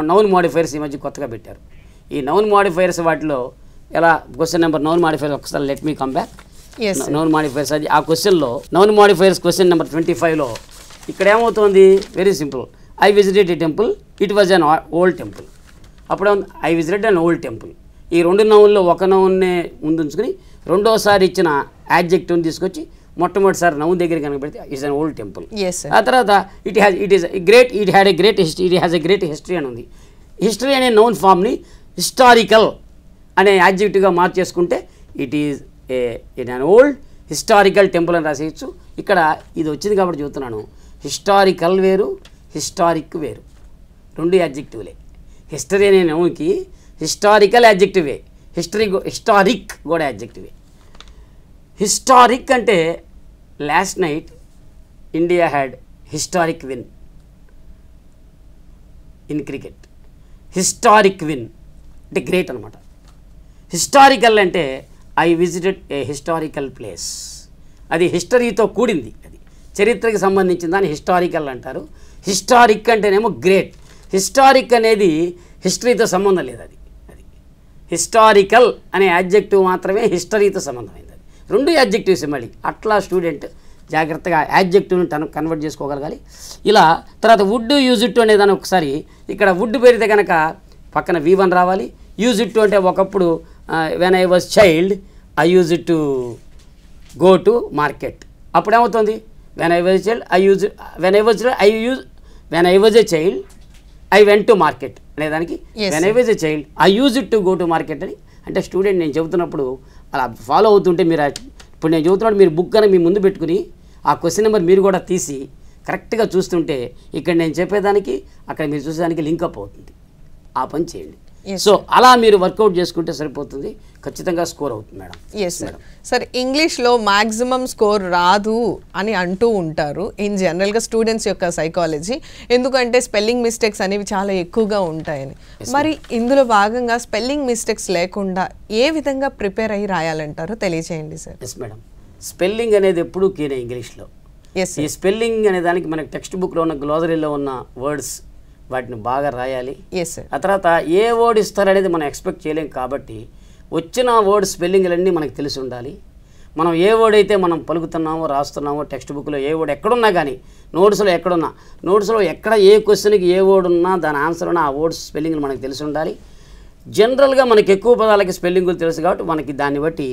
నౌన్ మోడిఫైర్స్ ఈ మధ్య కొత్తగా పెట్టారు. ఈ నౌన్ మోడిఫైర్స్ వాటిలో ఎలా క్వశ్చన్ నెంబర్ నౌన్ మోడిఫైర్స్ ఒకసారి let me come back. Noun modifiers అది ఆ క్వశ్చన్లో నౌన్ మోడిఫైర్స్ క్వశ్చన్ నెంబర్ 25లో ఇక్కడ ఏమవుతుంది, very simple. I visited a temple, it was an old temple. అప్పుడే I visited an old temple. ఈ 2 నౌన్లో ఒక నౌన్నే ముందుంచుకుని రెండోసారి ఇచ్చిన యాడ్జెక్టివ్ని తీసుకొచ్చి మొట్టమొదటిసారి నౌన్ దగ్గర కనుక పెడితే ఇట్స్ అన్ ఓల్డ్ టెంపుల్. ఆ తర్వాత it has a great history అని ఉంది. హిస్టరీ అనే నౌన్ ఫామ్ని హిస్టారికల్ అనే యాడ్జెక్టివ్గా మార్చేసుకుంటే it is in an old historical temple అని రాసేయచ్చు. ఇక్కడ ఇది వచ్చింది కాబట్టి చెబుతున్నాను, హిస్టారికల్ వేరు, హిస్టారిక్ వేరు, రెండు యాడ్జెక్టివ్లే. హిస్టరీ అనే నౌన్కి హిస్టారికల్ యాడ్జెక్టివే, హిస్టారిక్ కూడా యాడ్జెక్టివే. హిస్టారిక్ అంటే last night India had historic win in cricket. Historic win అంటే గ్రేట్ అనమాట. హిస్టారికల్ అంటే I visited A historical place, అది హిస్టరీతో కూడింది, అది చరిత్రకి సంబంధించిన దాన్ని హిస్టారికల్ అంటారు. హిస్టారిక్ అంటేనేమో గ్రేట్. హిస్టారిక్ అనేది హిస్టరీతో సంబంధం లేదు, అది హిస్టారికల్ అనే యాడ్జెక్టివ్ మాత్రమే హిస్టరీతో సంబంధమైంది. అది రెండు యాడ్జెక్టివ్స్ మళ్ళీ. అట్లా స్టూడెంట్ జాగ్రత్తగా యాడ్జెక్టివ్ని కన్వర్ట్ చేసుకోగలగాలి. ఇలా తర్వాత వుడ్ యూజ్ ఇట్ అనే దాన్ని ఒకసారి ఇక్కడ వుడ్ పెడితే కనుక పక్కన V1 రావాలి. యూజ్ ఇట్ అంటే ఒకప్పుడు when I was child I use it to go to market. అప్పుడు ఏమవుతుంది, when I was child a child I went to market అనేదానికి when I was a child I use it to go to market అని. అంటే student నేను చెబుతున్నప్పుడు అలా follow అవుతుంటే మీరు ఇప్పుడు నేను చెబుతున్నప్పుడు మీరు బుక్ అని మీ ముందు పెట్టుకుని ఆ క్వశ్చన్ నెంబర్ మీరు కూడా తీసి కరెక్ట్గా చూస్తుంటే ఇక్కడ నేను చెప్పేదానికి అక్కడ మీరు చూసేదానికి లింకప్ అవుతుంది. ఆ పని చేయండి. సో అలా మీరు వర్కౌట్ చేసుకుంటే సరిపోతుంది, ఖచ్చితంగా స్కోర్ అవుతుంది మేడం. Yes sir. సార్ ఇంగ్లీష్లో మ్యాక్సిమం స్కోర్ రాదు అని అంటూ ఉంటారు ఇన్ జనరల్గా స్టూడెంట్స్ యొక్క సైకాలజీ, ఎందుకంటే స్పెల్లింగ్ మిస్టేక్స్ అనేవి చాలా ఎక్కువగా ఉంటాయని. మరి ఇందులో భాగంగా స్పెల్లింగ్ మిస్టేక్స్ లేకుండా ఏ విధంగా ప్రిపేర్ అయ్యి రాయాలంటారో తెలియజేయండి సార్. Yes madam. స్పెల్లింగ్ అనేది ఎప్పుడూ కీనే ఇంగ్లీష్లో. ఈ స్పెల్లింగ్ అనే దానికి మనకి టెక్స్ట్ బుక్లో ఉన్న గ్లోజరీలో ఉన్న వర్డ్స్ వాటిని బాగా రాయాలి. ఆ తర్వాత ఏ వర్డ్ ఇస్తారనేది మనం ఎక్స్పెక్ట్ చేయలేం కాబట్టి వచ్చిన వర్డ్ స్పెల్లింగ్లన్నీ మనకు తెలిసి ఉండాలి. మనం ఏ వర్డ్ అయితే మనం పలుకుతున్నామో రాస్తున్నామో టెక్స్ట్ బుక్లో ఏ వర్డ్ ఎక్కడున్నా కానీ నోట్స్లో ఎక్కడ ఏ క్వశ్చన్కి ఏ వర్డ్ ఉన్నా దాని ఆన్సర్ ఉన్నా ఆ వర్డ్స్ స్పెల్లింగ్లు మనకు తెలిసి ఉండాలి. జనరల్గా మనకి ఎక్కువ పదాలకి స్పెల్లింగులు తెలుసు కాబట్టి మనకి దాన్ని బట్టి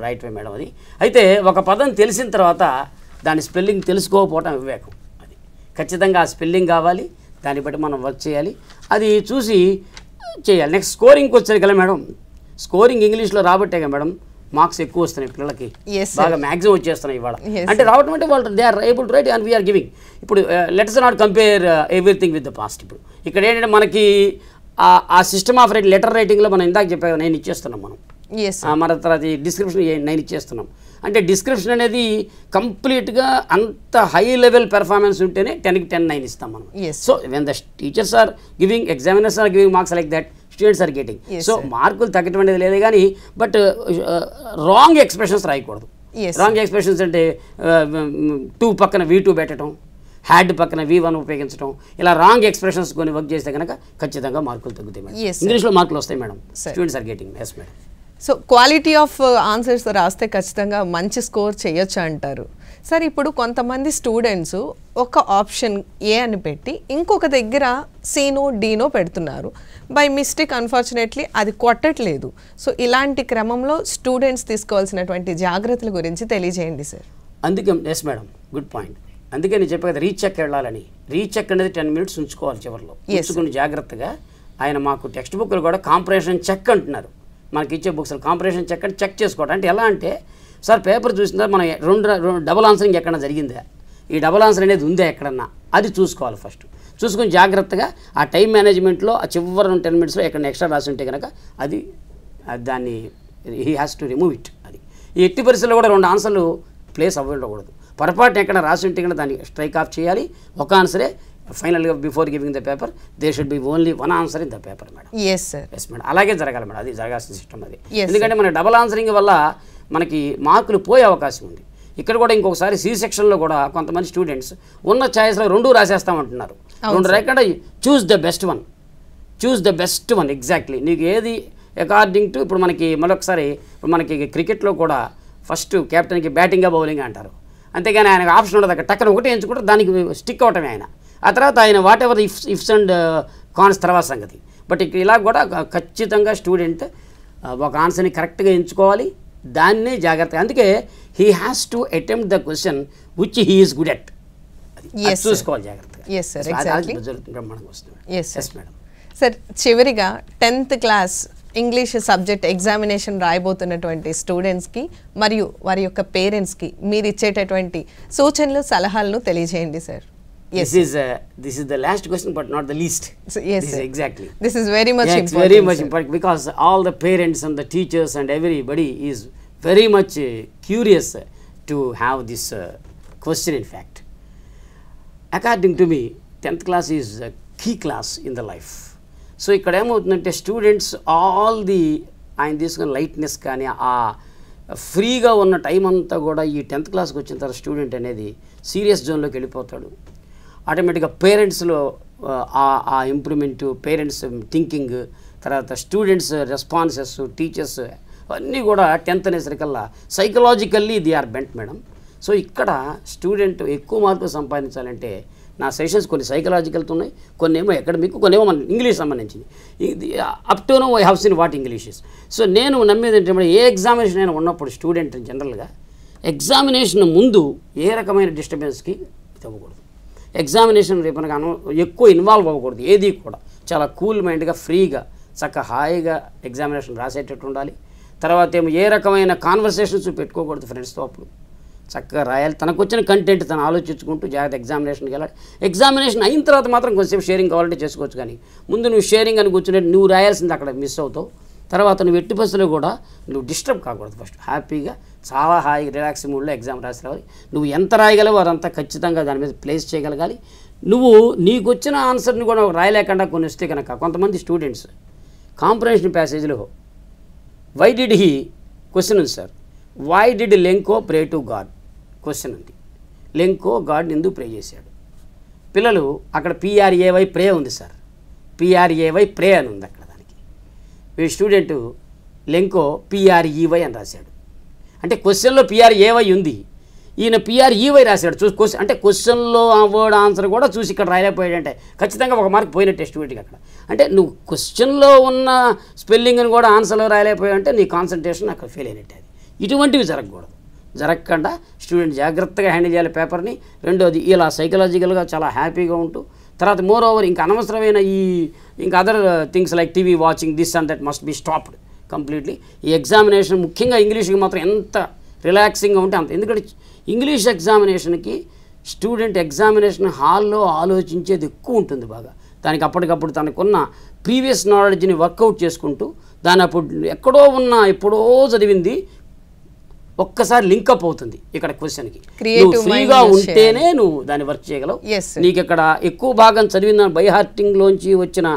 రైట్ వే మేడం. అది అయితే ఒక పదం తెలిసిన తర్వాత దాని స్పెల్లింగ్ తెలుసుకోకపోవటం వివేకం. అది ఖచ్చితంగా ఆ స్పెల్లింగ్ కావాలి, దాన్ని బట్టి మనం వర్క్ చేయాలి, అది చూసి చేయాలి. నెక్స్ట్ స్కోరింగ్కి వచ్చారు కదా మేడం, స్కోరింగ్ ఇంగ్లీష్లో రాబట్టే కదా మేడం మార్క్స్ ఎక్కువ వస్తున్నాయి పిల్లలకి, బాగా మ్యాక్సిమం వచ్చేస్తున్నాయి ఇవాళ. అంటే రావడం అంటే వాళ్ళు they are able to write and we're giving. ఇప్పుడు let's not compare everything with the past. ఇప్పుడు ఇక్కడ ఏంటంటే మనకి ఆ సిస్టమ్ ఆఫ్ రైటింగ్ లెటర్ రైటింగ్లో మనం ఇందాక చెప్పే కదా 9 ఇచ్చేస్తున్నాం మనం, మన తర్వాత డిస్క్రిప్షన్ 9 ఇచ్చేస్తున్నాం. అంటే డిస్క్రిప్షన్ అనేది కంప్లీట్గా అంత హై లెవెల్ పెర్ఫార్మెన్స్ ఉంటేనే 10కి 10 9 ఇస్తాం మనం. So when the teachers are giving, examiners are giving marks like that, students are getting. So మార్కులు తగ్గటం అనేది లేదు కానీ బట్ రాంగ్ ఎక్స్ప్రెషన్స్ రాయకూడదు. రాంగ్ ఎక్స్ప్రెషన్స్ అంటే 2 పక్కన V2 పెట్టడం, హ్యాడ్ పక్కన V1 ఉపయోగించడం, ఇలా రాంగ్ ఎక్స్ప్రెషన్స్ కొన్ని వర్క్ చేస్తే కనుక ఖచ్చితంగా మార్కులు తగ్గుతాయి మేడం. ఇంగ్లీష్లో మార్కులు వస్తాయి madam, students are getting. Yes madam. So quality of answers రాస్తే ఖచ్చితంగా మంచి స్కోర్ చేయొచ్చు అంటారు సార్. ఇప్పుడు కొంతమంది స్టూడెంట్స్ ఒక ఆప్షన్ ఏ అని పెట్టి ఇంకొక దగ్గర సీనో డీనో పెడుతున్నారు, బై మిస్టేక్ అన్ఫార్చునేట్లీ అది కొట్టట్లేదు. సో ఇలాంటి క్రమంలో స్టూడెంట్స్ తీసుకోవాల్సినటువంటి జాగ్రత్తల గురించి తెలియజేయండి సార్. అందుకే ఎస్ మేడం, గుడ్ పాయింట్. అందుకే నేను చెప్పే కదా రీచెక్ వెళ్ళాలని. రీచెక్ అనేది 10 minutes ఉంచుకోవాలి చివరిలో, ఉంచుకుని జాగ్రత్తగా. ఆయన మాకు టెక్స్ట్ బుక్లు కూడా కాంప్రహెన్షన్ చెక్ అంటున్నారు, మనకి ఇచ్చే బుక్స్ కాంప్రహెన్షన్ చెక్ అంటే చెక్ చేసుకోవడం. అంటే ఎలా అంటే సార్ పేపర్ చూసిన మనం రెండు డబుల్ ఆన్సరింగ్ ఎక్కడన్నా జరిగిందా, ఈ డబుల్ ఆన్సర్ అనేది ఉందా ఎక్కడన్నా, అది చూసుకోవాలి ఫస్ట్. చూసుకొని జాగ్రత్తగా ఆ టైం మేనేజ్మెంట్లో ఆ చివరి 10 minutesలో ఎక్కడన్నా ఎక్స్ట్రా రాసి ఉంటే కనుక అది దాన్ని he has to remove it. అది ఈ ఎట్టి పరిస్థితుల్లో కూడా 2 ఆన్సర్లు ప్లేస్ అవ్వకూడదు. పొరపాటున ఎక్కడ రాసి ఉంటే కనుక దాన్ని స్ట్రైక్ ఆఫ్ చేయాలి. ఒక ఆన్సరే ఫైనల్గా before giving the paper they should be only 1 answer in the paper madam. Yes madam, అలాగే జరగాలి మేడం, అది జరగాల్సిన సిస్టమ్ అది. ఎందుకంటే మన డబుల్ ఆన్సరింగ్ వల్ల మనకి మార్కులు పోయే అవకాశం ఉంది. ఇక్కడ కూడా ఇంకొకసారి C సెక్షన్లో కూడా కొంతమంది స్టూడెంట్స్ ఉన్న ఛాయిస్లో 2 రాసేస్తామంటున్నారు. 2 రాకుండా choose the best one exactly నీకు ఏది అకార్డింగ్ టు. ఇప్పుడు మనకి మరొకసారి ఇప్పుడు మనకి క్రికెట్లో కూడా ఫస్ట్ కెప్టెన్కి బ్యాటింగ్గా బౌలింగ్ అంటారు, అంతేగాని ఆయనకు ఆప్షన్ ఉండదు. అక్కడ టక్కన ఒకటి ఎంచుకుంటారు, దానికి స్టిక్ అవటమే ఆయన. ఆ తర్వాత ఆయన whatever ifs and cons తర్వాత సంగతి. బట్ ఇక్కడ ఇలా కూడా ఖచ్చితంగా స్టూడెంట్ ఒక ఆన్సర్ని కరెక్ట్గా ఎంచుకోవాలి, దాన్నే జాగ్రత్తగా. అందుకే he has to attempt the question which he is good at, చూసుకోవాలి జాగ్రత్తగా. సార్ చివరిగా 10th class English subject examination రాయబోతున్నటువంటి స్టూడెంట్స్కి మరియు వారి యొక్క పేరెంట్స్కి మీరు ఇచ్చేటటువంటి సూచనలు సలహాలను తెలియజేయండి sir. This is the last question, but not the least. So, yes, this sir. is exactly. This is very much yeah, important. It's very much sir. important because all the parents and the teachers and everybody is very much curious to have this question. In fact, according to me, 10th class is a key class in the life. So ఇక్కడ ఏమవుతుందంటే students all the ఆయన తీసుకున్న lightness కానీ ఆ ఫ్రీగా ఉన్న time అంతా కూడా ఈ 10th క్లాస్కి వచ్చిన తర్వాత స్టూడెంట్ అనేది సీరియస్ జోన్లోకి వెళ్ళిపోతాడు. ఆటోమేటిక్గా పేరెంట్స్లో ఆ ఇంప్రూవ్మెంట్, పేరెంట్స్ థింకింగ్, తర్వాత స్టూడెంట్స్ రెస్పాన్సెస్, టీచర్స్ అన్నీ కూడా 10th అనేసరికల్లా psychologically they are bent madam. So ఇక్కడ స్టూడెంట్ ఎక్కువ మార్కులు సంపాదించాలంటే నా సెషన్స్ కొన్ని సైకలాజికల్తో ఉన్నాయి, కొన్ని ఏమో అకాడమిక్, కొన్ని ఏమో మన ఇంగ్లీష్ సంబంధించింది. ఇది up to know I have seen what English is. So నేను నమ్మేది ఏంటంటే ఏ ఎగ్జామినేషన్ అయినా ఉన్నప్పుడు స్టూడెంట్ జనరల్గా ఎగ్జామినేషన్ ముందు ఏ రకమైన డిస్టర్బెన్స్కి ఇవ్వకూడదు. ఎగ్జామినేషన్ రేపు ఎక్కువ ఇన్వాల్వ్ అవ్వకూడదు. ఏది కూడా చాలా కూల్ మైండ్గా, ఫ్రీగా, చక్కగా హాయిగా ఎగ్జామినేషన్ రాసేటట్టు ఉండాలి. తర్వాత ఏమో ఏ రకమైన కాన్వర్సేషన్స్ పెట్టుకోకూడదు ఫ్రెండ్స్తో. అప్పుడు చక్కగా రాయాలి. తనకు వచ్చిన కంటెంట్ తను ఆలోచించుకుంటూ జాగ్రత్త ఎగ్జామినేషన్కి వెళ్ళాలి. ఎగ్జామినేషన్ అయిన తర్వాత మాత్రం కొంచెంసేపు షేరింగ్ కావాలంటే చేసుకోవచ్చు, కానీ ముందు నువ్వు షేరింగ్ అని కూర్చునే నువ్వు రాయాల్సింది అక్కడ మిస్ అవుతావు. తర్వాత నువ్వు ఎట్టి బస్సులో కూడా నువ్వు డిస్టర్బ్ కాకూడదు. ఫస్ట్ హ్యాపీగా చాలా హాయిగా రిలాక్స్ మూడ్లో ఎగ్జామ్ రాసి రావాలి. నువ్వు ఎంత రాయగలవో అదంతా ఖచ్చితంగా దాని మీద ప్లేస్ చేయగలగాలి. నువ్వు నీకు వచ్చిన ఆన్సర్ని కూడా రాయలేకుండా కొన్ని వస్తే కనుక కొంతమంది స్టూడెంట్స్ కాంప్రహెన్షన్ ప్యాసేజ్లో వై డిడ్ హీ క్వశ్చన్ ఉంది sir, why did Lencho pray to God question ఉంది. లెంకో గాడ్ని ఎందుకు ప్రే చేశాడు? పిల్లలు అక్కడ PRAY ప్రే ఉంది సార్, PRAY ప్రే అని ఉంది అక్కడ. దానికి వీడి స్టూడెంట్ లెంకో PREY అని రాశాడు. అంటే క్వశ్చన్లో PRAY ఉంది, ఈయన PREY రాశాడు. క్వశ్చన్ అంటే క్వశ్చన్లో వర్డ్ ఆన్సర్ కూడా చూసి ఇక్కడ రాయలేకపోయాడంటే ఖచ్చితంగా ఒక మార్క్ పోయినట్టే స్టూడెంట్కి అక్కడ. అంటే నువ్వు క్వశ్చన్లో ఉన్న స్పెల్లింగ్ని కూడా ఆన్సర్లో రాయలేకపోయావంటే నీ కాన్సన్ట్రేషన్ అక్కడ ఫెయిల్ అయినట్టే. అది ఇటువంటివి జరగకూడదు. జరగకుండా స్టూడెంట్ జాగ్రత్తగా హ్యాండిల్ చేయాలి పేపర్ని. రెండోది ఇలా సైకలాజికల్గా చాలా హ్యాపీగా ఉంటూ, తర్వాత మోర్ ఓవర్ ఇంకా అనవసరమైన ఇంకా other things like TV watching this and that must be stopped completely. ఈ ఎగ్జామినేషన్ ముఖ్యంగా ఇంగ్లీష్కి మాత్రం ఎంత రిలాక్సింగ్గా ఉంటే అంత. ఎందుకంటే ఇంగ్లీష్ ఎగ్జామినేషన్కి స్టూడెంట్ ఎగ్జామినేషన్ హాల్లో ఆలోచించేది ఎక్కువ ఉంటుంది బాగా. దానికి అప్పటికప్పుడు తనకున్న ప్రీవియస్ నాలెడ్జ్ని వర్కౌట్ చేసుకుంటూ దాని అప్పుడు ఎప్పుడో చదివింది ఒక్కసారి లింకప్ అవుతుంది ఇక్కడ క్వశ్చన్కి. నువ్వు ఫ్రీగా ఉంటేనే నువ్వు దాన్ని వర్క్ చేయగలవు. నీకు ఇక్కడ ఎక్కువ భాగం చదివిన బైహార్టింగ్లోంచి వచ్చిన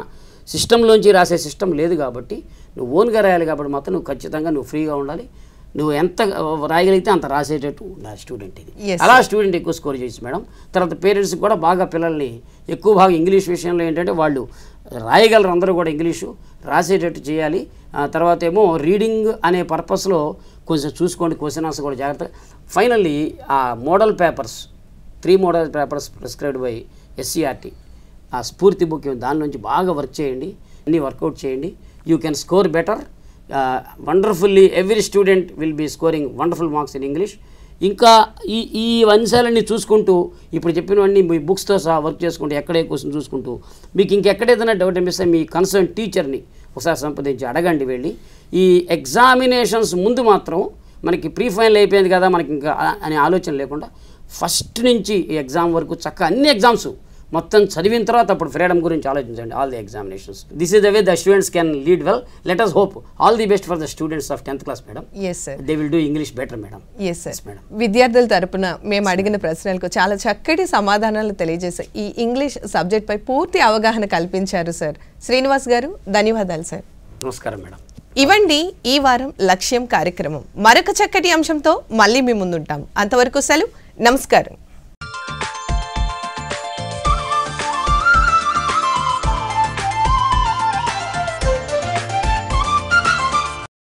సిస్టంలోంచి రాసే సిస్టమ్ లేదు కాబట్టి నువ్వు ఓన్గా రాయాలి. కాబట్టి మాత్రం నువ్వు ఖచ్చితంగా నువ్వు ఫ్రీగా ఉండాలి. నువ్వు ఎంత రాయగలిగితే అంత రాసేటట్టు ఉండాలి స్టూడెంట్. ఇది అలా స్టూడెంట్ ఎక్కువ స్కోర్ చేయొచ్చు మేడం. తర్వాత పేరెంట్స్కి కూడా బాగా పిల్లల్ని ఎక్కువ భాగం ఇంగ్లీష్ విషయంలో ఏంటంటే వాళ్ళు రాయగలరు, అందరూ కూడా ఇంగ్లీషు రాసేటట్టు చేయాలి. తర్వాత ఏమో రీడింగ్ అనే పర్పస్లో కొంచెం చూసుకోండి, క్వశ్చన్ ఆన్సర్ కూడా జాగ్రత్తగా. ఫైనల్లీ ఆ model papers 3 model papers prescribed by SCERT ఆ స్ఫూర్తి బుక్ దాని నుంచి బాగా వర్క్ చేయండి, అన్నీ వర్కౌట్ చేయండి. You can score better wonderfully. Every student will be scoring wonderful marks in English. ఇంకా ఈ అంశాలన్నీ చూసుకుంటూ ఇప్పుడు చెప్పినవన్నీ మీ బుక్స్తో సహా వర్క్ చేసుకుంటూ ఎక్కడే క్వశ్చన్ చూసుకుంటూ మీకు ఇంకెక్కడేదైనా డౌట్ అనిపిస్తే మీ కన్సర్న్ టీచర్ని ఒకసారి సంప్రదించి అడగండి వెళ్ళి. ఈ ఎగ్జామినేషన్స్ ముందు మాత్రం మనకి ప్రీ ఫైనల్ అయిపోయింది కదా మనకి ఇంకా అనే ఆలోచన లేకుండా ఫస్ట్ నుంచి ఈ ఎగ్జామ్ వరకు చక్కగా అన్ని ఎగ్జామ్స్ మొత్తం చదివిన తర్వాత అప్పుడు ఫ్రీడమ్ గురించి ఆలోచించండి. All the examinations. This is the way the students can lead well. Let us hope all the best for the students of 10th class madam. yes sir, they will do English better madam. yes sir. విద్యార్థుల తరపున మేము అడిగిన ప్రశ్నలకు చాలా చక్కటి సమాధానాలు తెలియజేశారు. ఈ ఇంగ్లీష్ సబ్జెక్ట్ పై పూర్తి అవగాహన కల్పించారు సార్. శ్రీనివాస్ గారు ధన్యవాదాలు సార్. నమస్కారం మేడం. ఇవండి ఈ వారం లక్ష్యం కార్యక్రమం. మరొక చక్కటి అంశంతో మళ్ళీ మీ ముందుంటాం. అంతవరకు సెలవు. నమస్కారం.